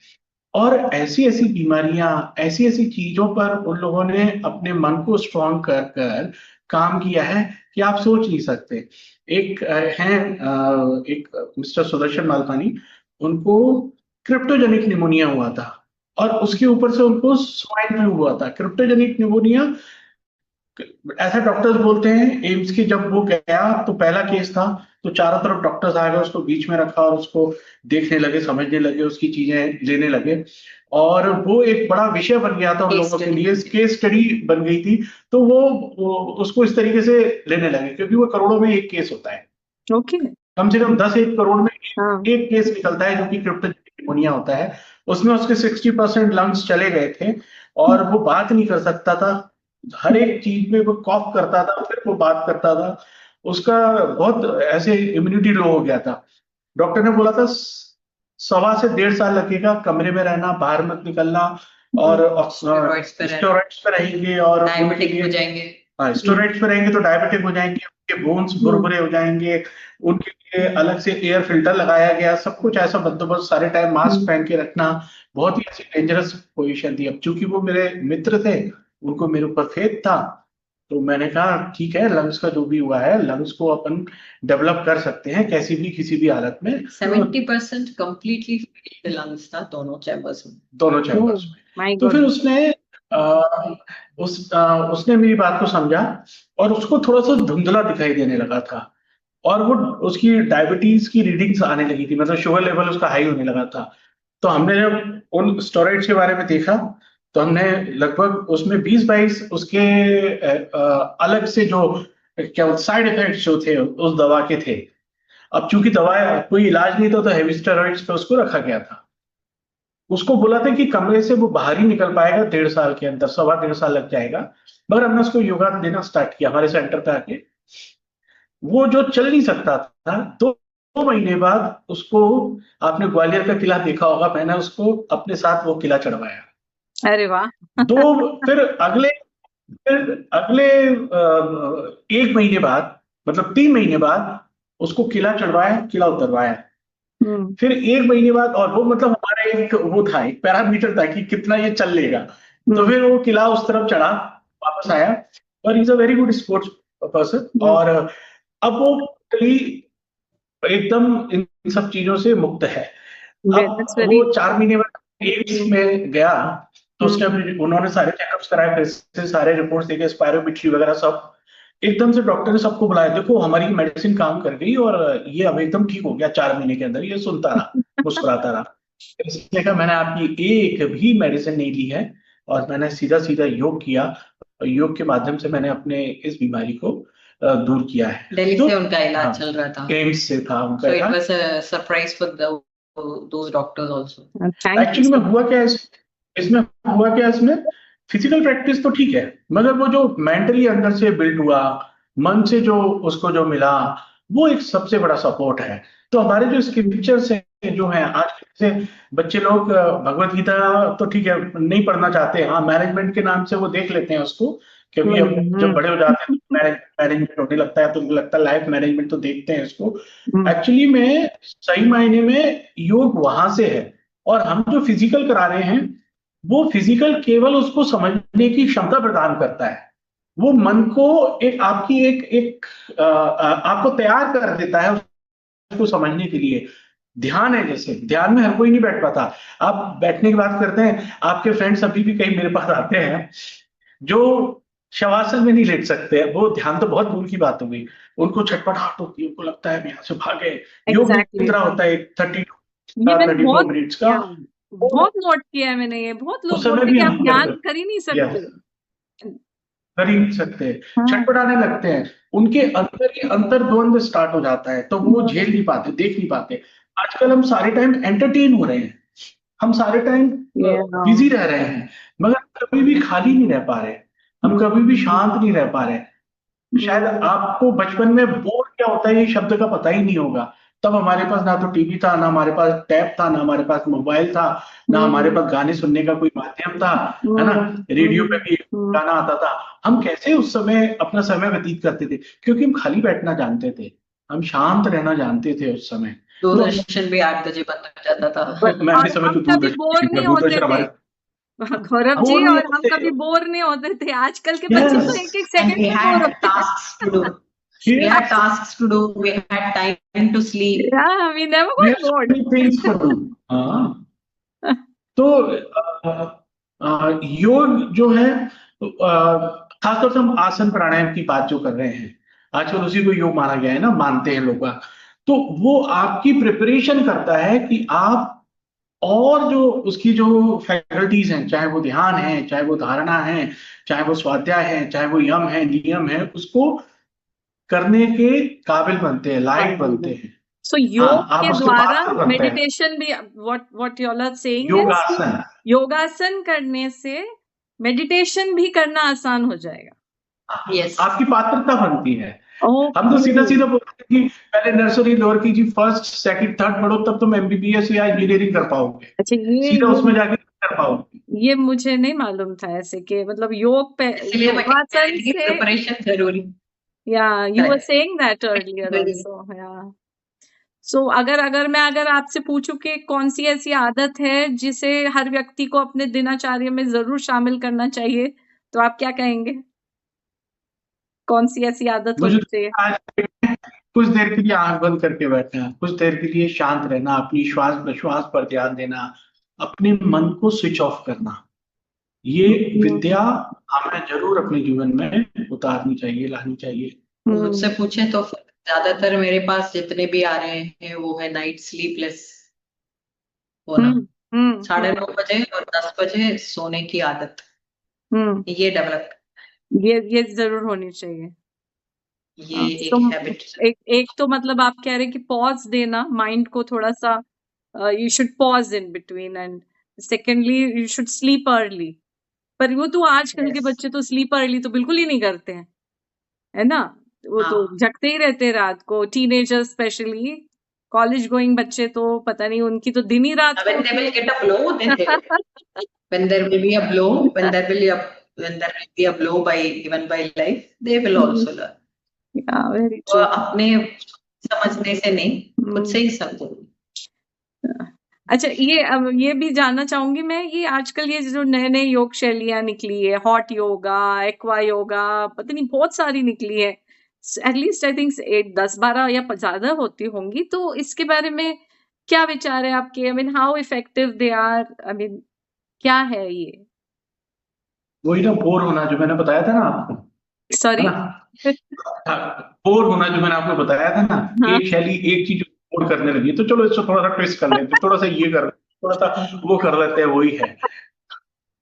और ऐसी ऐसी बीमारियां, ऐसी ऐसी चीजों पर उन लोगों ने अपने मन को स्ट्रांग कर कर काम किया है कि आप सोच नहीं सकते। एक एक मिस्टर सुदर्शन मालपानी, उनको क्रिप्टोजेनिक निमोनिया हुआ था, और उसके ऊपर से उनको स्वाइन फ्लू हुआ था। क्रिप्टोजेनिक निमोनिया, ऐसा डॉक्टर्स बोलते हैं, एम्स के जब वो गया तो पहला केस था, तो चारों तरफ डॉक्टर्स आ गए, उसको बीच में रखा और उसको देखने लगे, समझने लगे, उसकी चीजें लेने लगे, और वो एक बड़ा विषय बन गया था उन लोगों के लिए, केस स्टडी बन गई थी। तो वो उसको इस तरीके से लेने लगे, क्योंकि वो करोड़ों में एक केस होता है, ओके। कम से कम 10-1 करोड़ में हाँ। एक केस निकलता है जो कि क्रिप्टोजेनिक निमोनिया होता है। उसमें उसके 60% लंग्स चले गए थे, और वो बात नहीं कर सकता था, हर एक चीज में वो कॉफ करता था, फिर वो बात करता था। उसका बहुत ऐसे इम्यूनिटी लो हो गया था। डॉक्टर ने बोला था 1.25 से 1.5 साल लगेगा कमरे में रहना, बाहर मत निकलना, और स्टेरॉइड्स पे रहेंगे, और डायबिटिक हो जाएंगे। हाँ, स्टेरॉइड्स पे रहेंगे तो डायबिटिक हो जाएंगे, उनके बोन्स बुरबुरे हो जाएंगे, उनके लिए अलग से एयर फिल्टर लगाया गया, सब कुछ ऐसा बंदोबस्त, सारे टाइम मास्क पहन के रखना, बहुत ही ऐसी डेंजरस पोजीशन थी। अब चूंकि वो मेरे मित्र थे, उनको मेरे ऊपर फेथ था, तो मैंने कहा ठीक है, लंग्स का जो भी हुआ है, लंग्स को अपन डेवलप कर सकते हैं कैसी भी किसी भी हालत में। 70% कंप्लीटली लंग्स था दोनों चैम्बर्स में। दोनों चैम्बर्स में। माय तो फिर गॉड। उसने मेरी बात को समझा, और उसको थोड़ा सा धुंधला दिखाई देने लगा था, और वो उसकी डायबिटीज की रीडिंग्स आने लगी थी, मतलब शुगर लेवल उसका हाई होने लगा था। तो हमने जब उन स्टेरॉइड्स के बारे में देखा, तो हमने लगभग उसमें 20-22 उसके अलग से जो क्या साइड इफेक्ट्स जो थे उस दवा के थे। अब चूंकि दवा कोई इलाज नहीं था, तो हेवी स्टेरॉइड्स पे उसको रखा गया था। उसको बोला था कि कमरे से वो बाहर ही निकल पाएगा 1.5 साल के अंदर, 1.25 साल लग जाएगा। मगर हमने उसको योगा देना स्टार्ट किया हमारे सेंटर पे आके। वो जो चल नहीं सकता था, 2 महीने बाद उसको, आपने ग्वालियर का किला देखा होगा, मैंने उसको अपने साथ वो किला चढ़वाया। अरे वाह। फिर अगले 1 महीने बाद, मतलब 3 महीने बाद उसको किला चढ़वाया, किला उतरवाया। फिर 1 महीने बाद, और वो मतलब हमारा एक वो था, एक पैरामीटर था कि कितना ये चल लेगा। तो फिर वो किला उस तरफ चढ़ा, वापस आया, और is a very good sports person. और अब वो एकदम इन सब चीजों से मुक्त है। अब वो 4 महीने बाद एम्स में गया, तो उसने उन्होंने सारे चेकअप्स कराए, फिर से सारे रिपोर्ट्स देखे, स्पायरोमेट्री वगैरह सब। एकदम से डॉक्टर ने सबको बुलाया, देखो हमारी मेडिसिन काम कर गई, और ये अब एकदम ठीक हो गया 4 महीने के अंदर। ये सुनता रहा, मुस्कुराता रहा। इसने कहा मैंने आपकी एक भी मेडिसिन नहीं ली है, और मैंने सीधा सीधा योग किया, और योग के माध्यम से मैंने अपने इस बीमारी को दूर किया है। दिल्ली तो से उनका इलाज हाँ, चल रहा था। एम्स से था उनका So it इलाज। was a surprise for those doctors also. Actually में हुआ क्या इसमें हुआ क्या, इसमें फिजिकल प्रैक्टिस तो ठीक है, मगर वो जो मेंटली अंदर से बिल्ड हुआ, मन से जो उसको जो मिला, वो एक सबसे बड़ा सपोर्ट है। तो हमारे जो स्क्रिप्चर्स हैं जो हैं आज से, बच्चे लोग भगवत गीता तो ठीक है नहीं पढ़ना चाहते, हाँ मैनेजमेंट के नाम से वो देख लेते हैं उसको, क्योंकि अब जब बड़े हो जाते हैं तो मैनेजमेंट होने लगता है, तो उनको लगता है लाइफ मैनेजमेंट, तो देखते हैं इसको। एक्चुअली में सही मायने में योग वहां से है, और हम जो फिजिकल करा रहे हैं, वो फिजिकल केवल उसको समझने की क्षमता प्रदान करता है। वो मन को एक आपकी एक आपको तैयार कर देता है उसको समझने के लिए। ध्यान है, जैसे ध्यान में हर कोई नहीं बैठ पाता। आप बैठने की बात करते हैं, आपके फ्रेंड्स अभी भी कहीं मेरे पास आते हैं जो शवासन में नहीं लेट सकते, वो ध्यान तो बहुत दूर की बात हो गई। उनको छटपटाहट होती है, उनको लगता है हम यहाँ से भागे। योग एग्जैक्टली निद्रा होता है 32 ये मैंने 34 बहुत मिनट्स का, या वो बहुत नोट किया है मैंने, ये बहुत लोग उस समय बोलते हैं भी कि हम आप ध्यान कर ही नहीं या सकते। कर ही नहीं सकते, हाँ छटपटाने लगते हैं, उनके अंदर ही अंतर द्वंद स्टार्ट हो जाता है, तो वो झेल नहीं पाते, देख नहीं पाते। आजकल हम सारे टाइम एंटरटेन हो रहे हैं, हम सारे टाइम या बिजी रह रहे हैं, मगर कभी भी खाली नहीं रह पा रहे, हम कभी भी शांत नहीं रह पा रहे। शायद आपको बचपन में बोर क्या होता है ये शब्द का पता ही नहीं होगा। तब हमारे पास ना तो टीवी था, ना हमारे पास टैब था, ना हमारे पास मोबाइल था, ना हमारे पास गाने सुनने का कोई माध्यम था, है ना। रेडियो पे भी गाना आता था। हम कैसे उस समय अपना समय व्यतीत करते थे? क्योंकि हम खाली बैठना जानते थे, हम शांत रहना जानते थे उस समय। तो दूरदर्शन भी 8 बजे बंद हो जाता था। मैं और अपने समय हम तो कभी बोर नहीं होते दूरदर्शन थे, हमारे गौरव जी, वो नहीं और हम होते। कभी बोर नहीं होते थे। आजकल के बच्चे तो यस, एक एक And सेकंड we में बोर had होते tasks to do. We yes, had tasks to do. We had time to sleep. हैं। We never we got have so bored. Many things to do. हाँ, तो योग जो है, खासतौर से हम आसन प्राणायाम की बात जो कर रहे हैं, आजकल उसी को योग माना गया है ना, मानते हैं लोग। तो वो आपकी प्रिपरेशन करता है कि आप और जो उसकी जो फैकल्टीज हैं, चाहे वो ध्यान है, चाहे वो धारणा है, चाहे वो स्वाध्याय है, चाहे वो यम है, नियम है, उसको करने के काबिल बनते हैं, लायक बनते हैं। सो हाँ, योग आप के उसके द्वारा पात्र बनते हैं। मेडिटेशन भी, what you are saying is कि योगासन, योगासन करने से मेडिटेशन भी करना आसान हो जाएगा। Yes. आपकी पात्रता बनती है। हम तो सीधा ओके, सीधा बोलते हैं कि पहले नर्सरी लोअर की जी फर्स्ट सेकंड थर्ड पढ़ो, तब तुम एमबीबीएस या इंजीनियरिंग कर पाओगे, अच्छा सीधा उसमें जाके कर पाओगे। ये मुझे नहीं मालूम था ऐसे कि मतलब योग पे इसलिए मैं कह योगासन रही थी कि से, प्रिपरेशन जरूरी या यू वर है। सेइंग दैट अर्लियर आल्सो, या सो अगर आपसे पूछूं कि कौन सी ऐसी आदत है जिसे हर व्यक्ति को अपने दिनचर्या में जरूर शामिल करना चाहिए, तो आप क्या कहेंगे? कौन सी ऐसी आदत मुझे होनी तो चाहिए? आज कुछ देर के लिए आंख बंद करके बैठना, कुछ देर के लिए शांत रहना, अपनी श्वास प्रश्वास पर ध्यान देना, अपने मन को स्विच ऑफ करना, ये विद्या हमें जरूर अपने जीवन में उतारनी चाहिए, लानी चाहिए। मुझसे पूछे तो ज्यादातर मेरे पास जितने भी आ रहे हैं वो है नाइट स्लीपलेस होना। 9:30 बजे और 10 बजे सोने की आदत, ये डेवलप, ये जरूर होनी चाहिए। ये एक तो हैबिट। एक तो मतलब आप कह रहे हैं कि पॉज देना, माइंड को थोड़ा सा, you should pause in between, and secondly you should sleep early. पर वो तो आजकल के बच्चे तो स्लीप अर्ली तो बिल्कुल ही नहीं करते हैं, है ना। वो तो जगते ही रहते हैं रात को, टीनेजर्स स्पेशली, कॉलेज गोइंग बच्चे तो पता नहीं, उनकी तो दिन ही रात को When they will get a blow, then they will. When there will be a blow, when there will be a blow by given by life, they will also learn. Very वो अपने समझने से नहीं, खुद से ही समझेंगे। अच्छा, ये भी जानना चाहूंगी मैं, ये आजकल ये जो नए नए योग शैलियां निकली है, हॉट योगा, एक्वा योगा, पता नहीं बहुत सारी निकली है, एटलीस्ट आई थिंक 10-12 या ज्यादा होती होंगी, तो इसके बारे में क्या विचार है आपके? I mean how effective they are, I mean क्या है ये? वही ना, बोर होना जो मैंने बताया था ना आपको, है सॉरी, ना, बोर होना जो मैंने आपको बताया था ना, हाँ, एक शैली एक चीज बोर करने लगी, तो चलो इसको थोड़ा सा ट्विस्ट कर लेते, थोड़ा सा ये कर, थोड़ा सा वो कर लेते हैं, वही है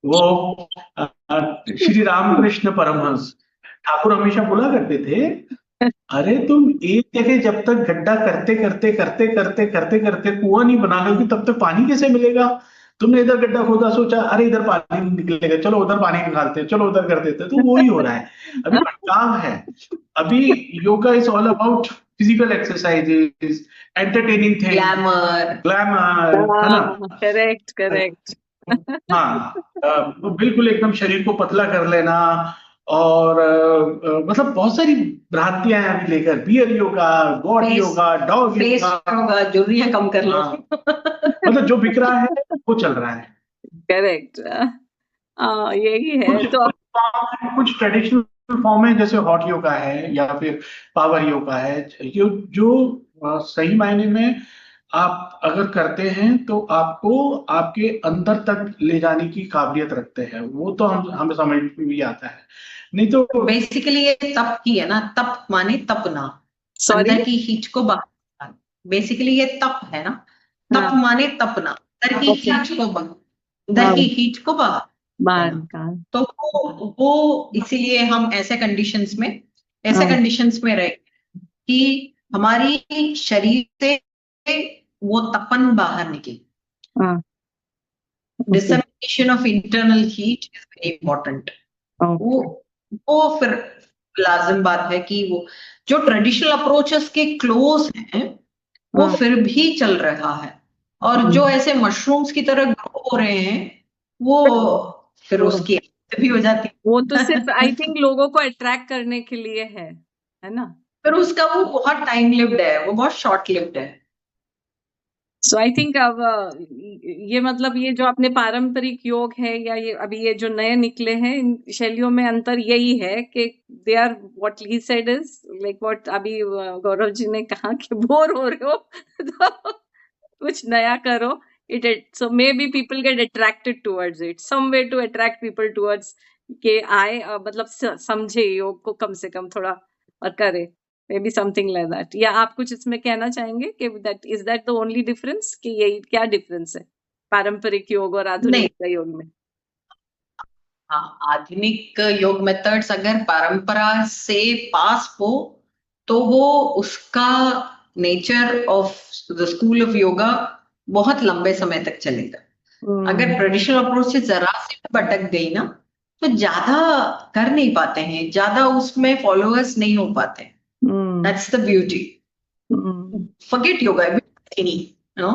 वो। श्री रामकृष्ण परमहंस ठाकुर हमेशा बोला करते थे, अरे तुम एक जगह जब तक गड्ढा करते करते करते करते करते करते कुआं नहीं बना लोगे, तब तक पानी कैसे मिलेगा? तुमने इधर गड्ढा खोदा, सोचा अरे इधर पानी नहीं निकलेगा, चलो उधर पानी निकालते हैं, चलो उधर कर देते हैं, तो वो ही हो रहा है। अभी काम है, अभी yoga is all about physical exercises, entertaining thing, glamour, है ना। Correct correct. हाँ, वो बिल्कुल एकदम शरीर को पतला कर लेना, और मतलब बहुत सारी भ्रांतियां हैं अभी लेकर, beer yoga, god yoga, dog yoga, दूरियां कम कर लो। मतलब जो बिक रहा है वो चल रहा है। करेक्ट, यही है। तो कुछ ट्रेडिशनल फॉर्म है, जैसे हॉट योगा है या फिर पावर योगा है, जो सही मायने में आप अगर करते हैं तो आपको आपके अंदर तक ले जाने की काबिलियत रखते हैं, वो तो हमें समझ में भी आता है। नहीं तो बेसिकली ये तप ही है ना, तप माने तपना, सॉरी। अंदर की हीट को बाहर निकालना। बेसिकली ये तप है ना, तप हाँ। माने तपना, अंदर की ओके। हीट को बाहर, अंदर हाँ, की हीट को बाहर बाहर देना। निकाल। तो वो इसीलिए हम ऐसे कंडीशंस में, ऐसे हाँ। कंडीशंस में रहे कि हमारी शरीर से वो तपन बाहर निकले। हाँ। Okay. Dissemination of internal heat is very important. वो ओके। वो फिर लाजिम बात है कि वो जो ट्रेडिशनल अप्रोचेस के क्लोज हैं वो हाँ। फिर भी चल रहा है, और जो ऐसे मशरूम्स की तरह ग्रो हो रहे हैं वो फिर वो उसकी भी हो जाती वो तो है। सिर्फ आई थिंक लोगों को अट्रैक्ट करने के लिए है ना? फिर उसका वो बहुत टाइम लिव्ड है, वो बहुत शॉर्ट लिव्ड है। सो आई थिंक अब ये मतलब ये जो अपने पारंपरिक योग है या ये अभी ये जो नए निकले हैं इन शैलियों में अंतर यही है कि they are what he said is like what अभी गौरव जी ने कहा कि बोर हो रहे हो तो कुछ नया करो। It so may be people get attracted towards it, some way to attract people towards के आए मतलब समझे योग को कम से कम थोड़ा और करे, may be something like that. या आप कुछ इसमें कहना चाहेंगे कि दैट द ओनली डिफरेंस, कि यही क्या डिफरेंस है पारंपरिक योग और नहीं, आधुनिक योग में? हाँ, आधुनिक योग मेथड्स अगर परंपरा से पास हो तो वो उसका nature of the school of yoga बहुत लंबे समय तक चलेगा। अगर ट्रेडिशनल अप्रोच से जरा सी भी भटक गई ना तो ज्यादा कर नहीं पाते हैं, ज्यादा उसमें फॉलोअर्स नहीं हो पाते। That's the beauty. Forget yoga, any, you know,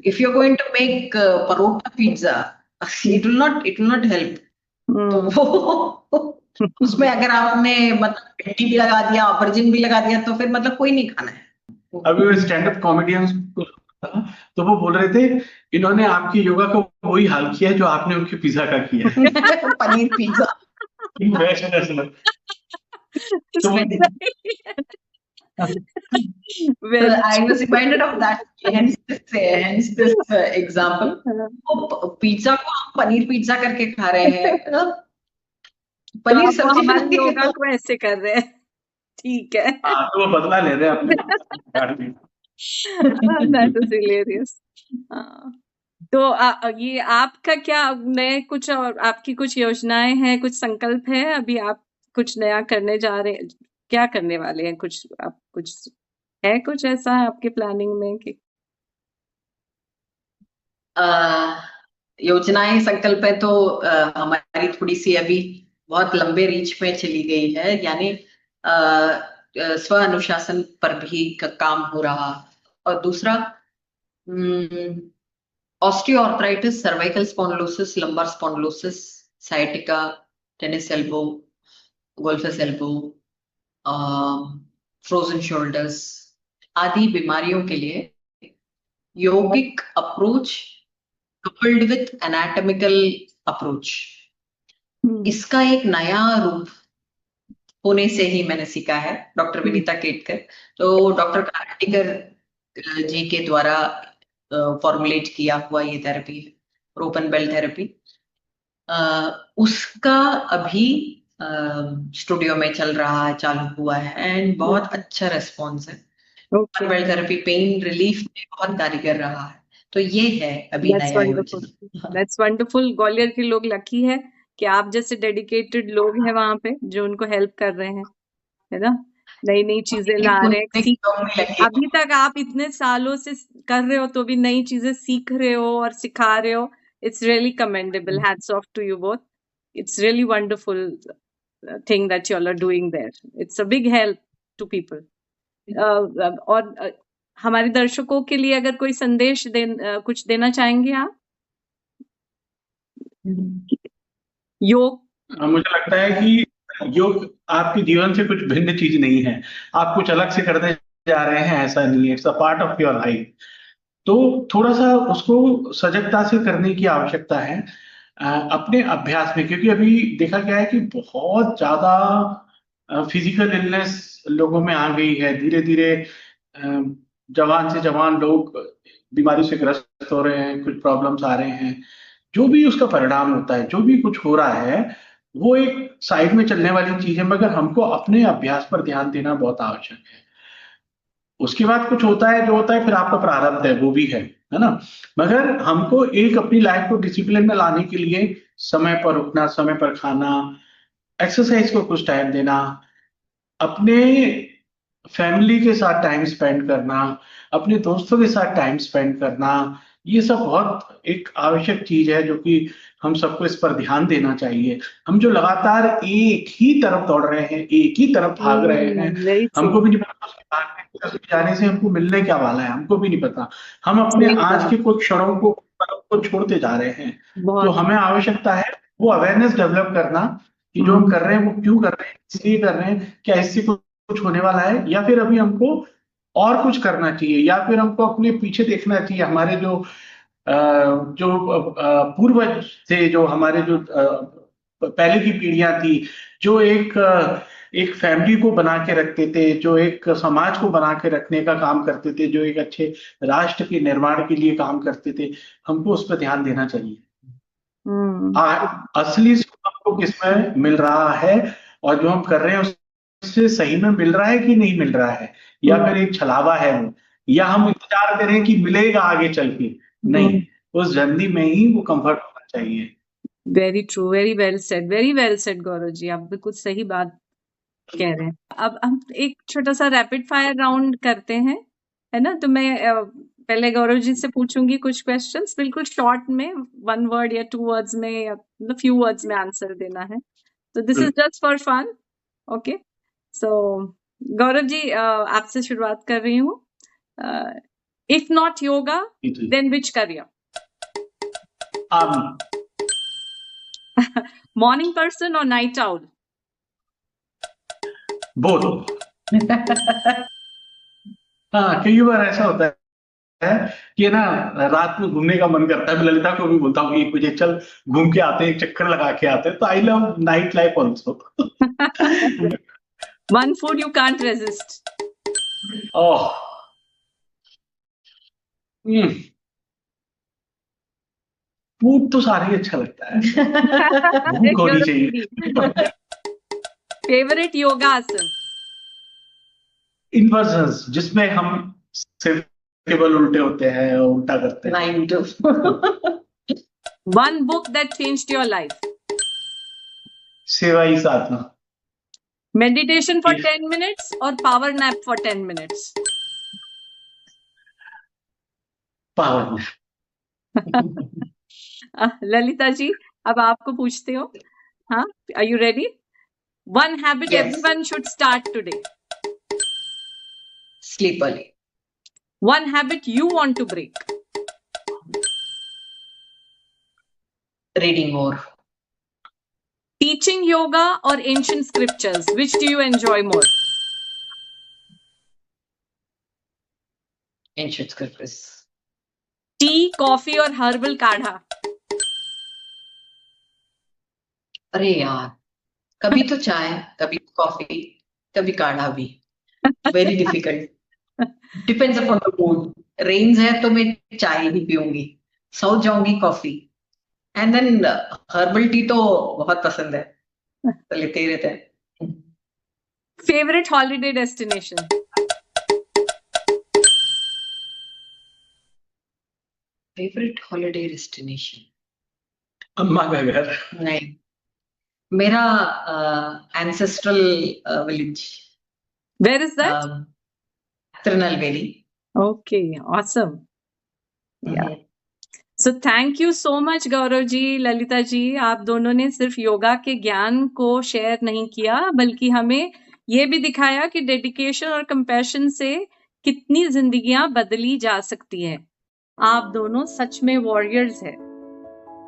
if you're going to make parota pizza, it will not help. तो वो उसमें अगर आपने मतलब भिंडी भी लगा दिया, ऑपरजिन भी लगा दिया, तो फिर मतलब कोई नहीं खाना है। अभी वो स्टैंड अप कॉमेडियंस तो वो बोल रहे थे इन्होंने आपकी योगा का वही हाल किया है जो आपने उनके पिज्जा का किया है। पनीर पिज्जा। तो I was reminded of that, hence this example. वो पिज्जा को हम पनीर पिज्जा करके खा रहे हैं, पनीर तो सब्जी हमारे योगा को ऐसे कर रहे हैं, ठीक है। तो वो बदला ले रहे हैं अपने। That is hilarious. तो ये आपका क्या नए कुछ और आपकी कुछ योजनाएं हैं, कुछ संकल्प है? अभी आप कुछ नया करने जा रहे हैं, क्या करने वाले हैं? कुछ आप कुछ है कुछ ऐसा आपके प्लानिंग में कि योजनाएं संकल्प है तो हमारी थोड़ी सी अभी बहुत लंबे रीच में चली गई है, यानी स्व अनुशासन पर भी काम हो रहा। और दूसरा osteoarthritis, cervical spondylosis, lumbar spondylosis, sciatica, tennis elbow, golfer's elbow, frozen shoulders आदि बीमारियों के लिए yogic approach coupled with anatomical approach, इसका एक नया रूप पुणे से ही मैंने सीखा है, डॉक्टर विनीता केटकर। तो डॉक्टर कार्टिकर जी के द्वारा फॉर्मुलेट किया हुआ ये थेरेपी है, ओपन बेल थेरेपी। उसका अभी स्टूडियो में चल रहा है, चालू हुआ है, एंड बहुत अच्छा रेस्पॉन्स है। Open bell therapy pain relief में बहुत कारीगर रहा है। तो ये है अभी नया योजना। That's wonderful. ग्वालियर के लोग लकी है कि आप जैसे डेडिकेटेड लोग हैं वहां पे जो उनको हेल्प कर रहे हैं, है ना, नई नई चीजें ला रहे हैं। अभी तक आप इतने सालों से कर रहे हो तो भी नई चीजें सीख रहे हो और सिखा रहे हो। It's really commendable, hats off to you both. It's really wonderful thing that you all are doing there. It's a big help to people. और हमारे दर्शकों के लिए अगर कोई संदेश कुछ देना चाहेंगे आप? योग मुझे लगता है कि योग आपके जीवन से कुछ भिन्न चीज नहीं है, आप कुछ अलग से करने जा रहे हैं ऐसा नहीं है, it's a part of your life. तो थोड़ा सा उसको सजगता से करने की आवश्यकता है अपने अभ्यास में, क्योंकि अभी देखा गया है कि बहुत ज्यादा फिजिकल इलनेस लोगों में आ गई है धीरे धीरे। जवान से जवान लोग बीमारी से ग्रस्त हो रहे हैं, कुछ प्रॉब्लम्स आ रहे हैं, जो भी उसका परिणाम होता है, जो भी कुछ हो रहा है, वो एक साइड में चलने वाली चीज है, मगर हमको अपने अभ्यास पर ध्यान देना बहुत आवश्यक है। उसके बाद कुछ होता है, जो होता है फिर आपका प्रारब्ध है, वो भी है ना। मगर हमको एक अपनी लाइफ को डिसिप्लिन में लाने के लिए समय पर उठना, समय पर खाना, एक्सरसाइज को कुछ टाइम देना, अपने फैमिली के साथ टाइम स्पेंड करना, अपने दोस्तों के साथ टाइम स्पेंड करना, ये सब बहुत एक आवश्यक चीज है, जो कि हम सबको इस पर ध्यान देना चाहिए। हम जो लगातार एक ही तरफ दौड़ रहे हैं, एक ही तरफ भाग रहे हैं, वेरी ट्रू। हमको भी नहीं पता उसके भागने की तरफ जाने से हमको मिलने क्या वाला है, हमको भी नहीं पता। हम अपने सही आज बात, के कुछ क्षणों को, पलों को छोड़ते जा रहे हैं। तो बहुत। हमें आवश्यकता है वो अवेयरनेस डेवलप करना कि जो हम कर रहे हैं वो क्यों कर रहे हैं, इसलिए कर रहे हैं, क्या इससे कुछ होने वाला है, या फिर अभी हमको और कुछ करना चाहिए, या फिर हमको अपने पीछे देखना चाहिए। हमारे जो पूर्वज थे, जो हमारे जो पहले की पीढ़ियां थी, जो एक फैमिली को बना के रखते थे, जो एक समाज को बना के रखने का काम करते थे, जो एक अच्छे राष्ट्र के निर्माण के लिए काम करते थे, हमको उस पर ध्यान देना चाहिए। असली सुख हमको किसमें मिल रहा है, और जो हम कर रहे हैं उससे सही में मिल रहा है कि नहीं मिल रहा है, या फिर एक छलावा है वो, या हम इंतजार करें कि मिलेगा आगे चल के। नहीं, उस जर्नी में ही वो कंफर्ट होना चाहिए। Very true, very well said Gaurav ji, आप बिल्कुल सही बात कह रहे हैं। अब हम एक छोटा सा रैपिड फायर राउंड करते हैं, है ना। तो मैं पहले गौरव जी से पूछूंगी कुछ क्वेश्चंस, बिल्कुल शॉर्ट में, 1 वर्ड या 2 वर्ड्स में, या मतलब फ्यू वर्ड्स में आंसर देना है। तो this is just for fun, okay. So Gaurav ji, आपसे शुरुआत कर रही हूँ। If not yoga then which career? Morning person और नाइट आउल? बोथ। हाँ, कई बार ऐसा होता है कि ना, रात में घूमने का मन करता है। मैं ललिता को भी बोलता हूँ कि 1 बजे चल घूम के आते हैं, एक चक्कर लगा के आते हैं। तो I love night life also. One food you can't resist. Oh, food तो सारे ही अच्छा लगता है, भूख होनी चाहिए। फेवरेट योगा आसन? इन्वर्जन्स, जिसमें हम सिर्फ केवल उल्टे होते हैं और उल्टा करते हैं। 9 to One book that changed your life? सेवा ही साधना। Meditation for 10 minutes or power nap for 10 minutes? Power में। ललिता जी, अब आपको पूछते हो। हाँ, are you ready? One habit Yes. everyone should start today. Sleep early. One habit you want to break. Reading more. Teaching yoga or ancient scriptures, which do you enjoy more? Ancient scriptures. Tea, coffee or herbal काढ़ा? अरे यार, कभी तो चाय, कभी कॉफी, कभी काढ़ा भी। Very difficult, depends upon the mood. Rains है तो मैं चाय ही पीऊंगी, सो जाऊंगी coffee, and then herbal tea तो बहुत पसंद है, तो लेते ही रहते हैं। Favorite holiday destination? Favourite holiday destination? अम्मा का घर। नहीं, मेरा ancestral village. Where is that? Tirunelveli. Okay, awesome. Yeah. So thank you so much Gaurav ji, Lalita ji, आप दोनों ने सिर्फ योगा के ज्ञान को शेयर नहीं किया, बल्कि हमें ये भी दिखाया कि डेडिकेशन और कंपैशन से कितनी जिंदगियां बदली जा सकती है। आप दोनों सच में वॉरियर्स हैं,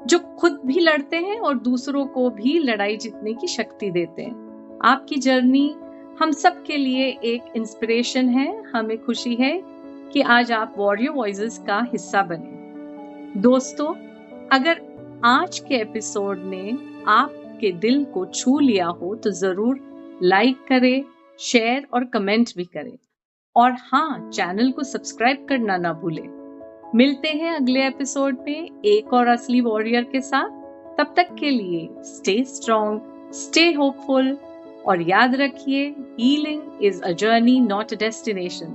जो खुद भी लड़ते हैं और दूसरों को भी लड़ाई जीतने की शक्ति देते हैं। आपकी जर्नी हम सब के लिए एक इंस्पिरेशन है। हमें खुशी है कि आज आप वॉरियर वॉइसेस का हिस्सा बने। दोस्तों, अगर आज के एपिसोड ने आपके दिल को छू लिया हो तो जरूर लाइक करें, शेयर और कमेंट भी करें। और हाँ, चैनल को सब्सक्राइब करना ना भूलें। मिलते हैं अगले एपिसोड में एक और असली वॉरियर के साथ। तब तक के लिए स्टे स्ट्रॉन्ग, स्टे होपफुल और याद रखिए, healing is a journey not a destination.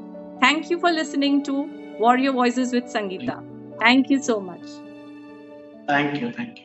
Thank you for listening to warrior voices with Sangeeta. Thank you so much. Thank you.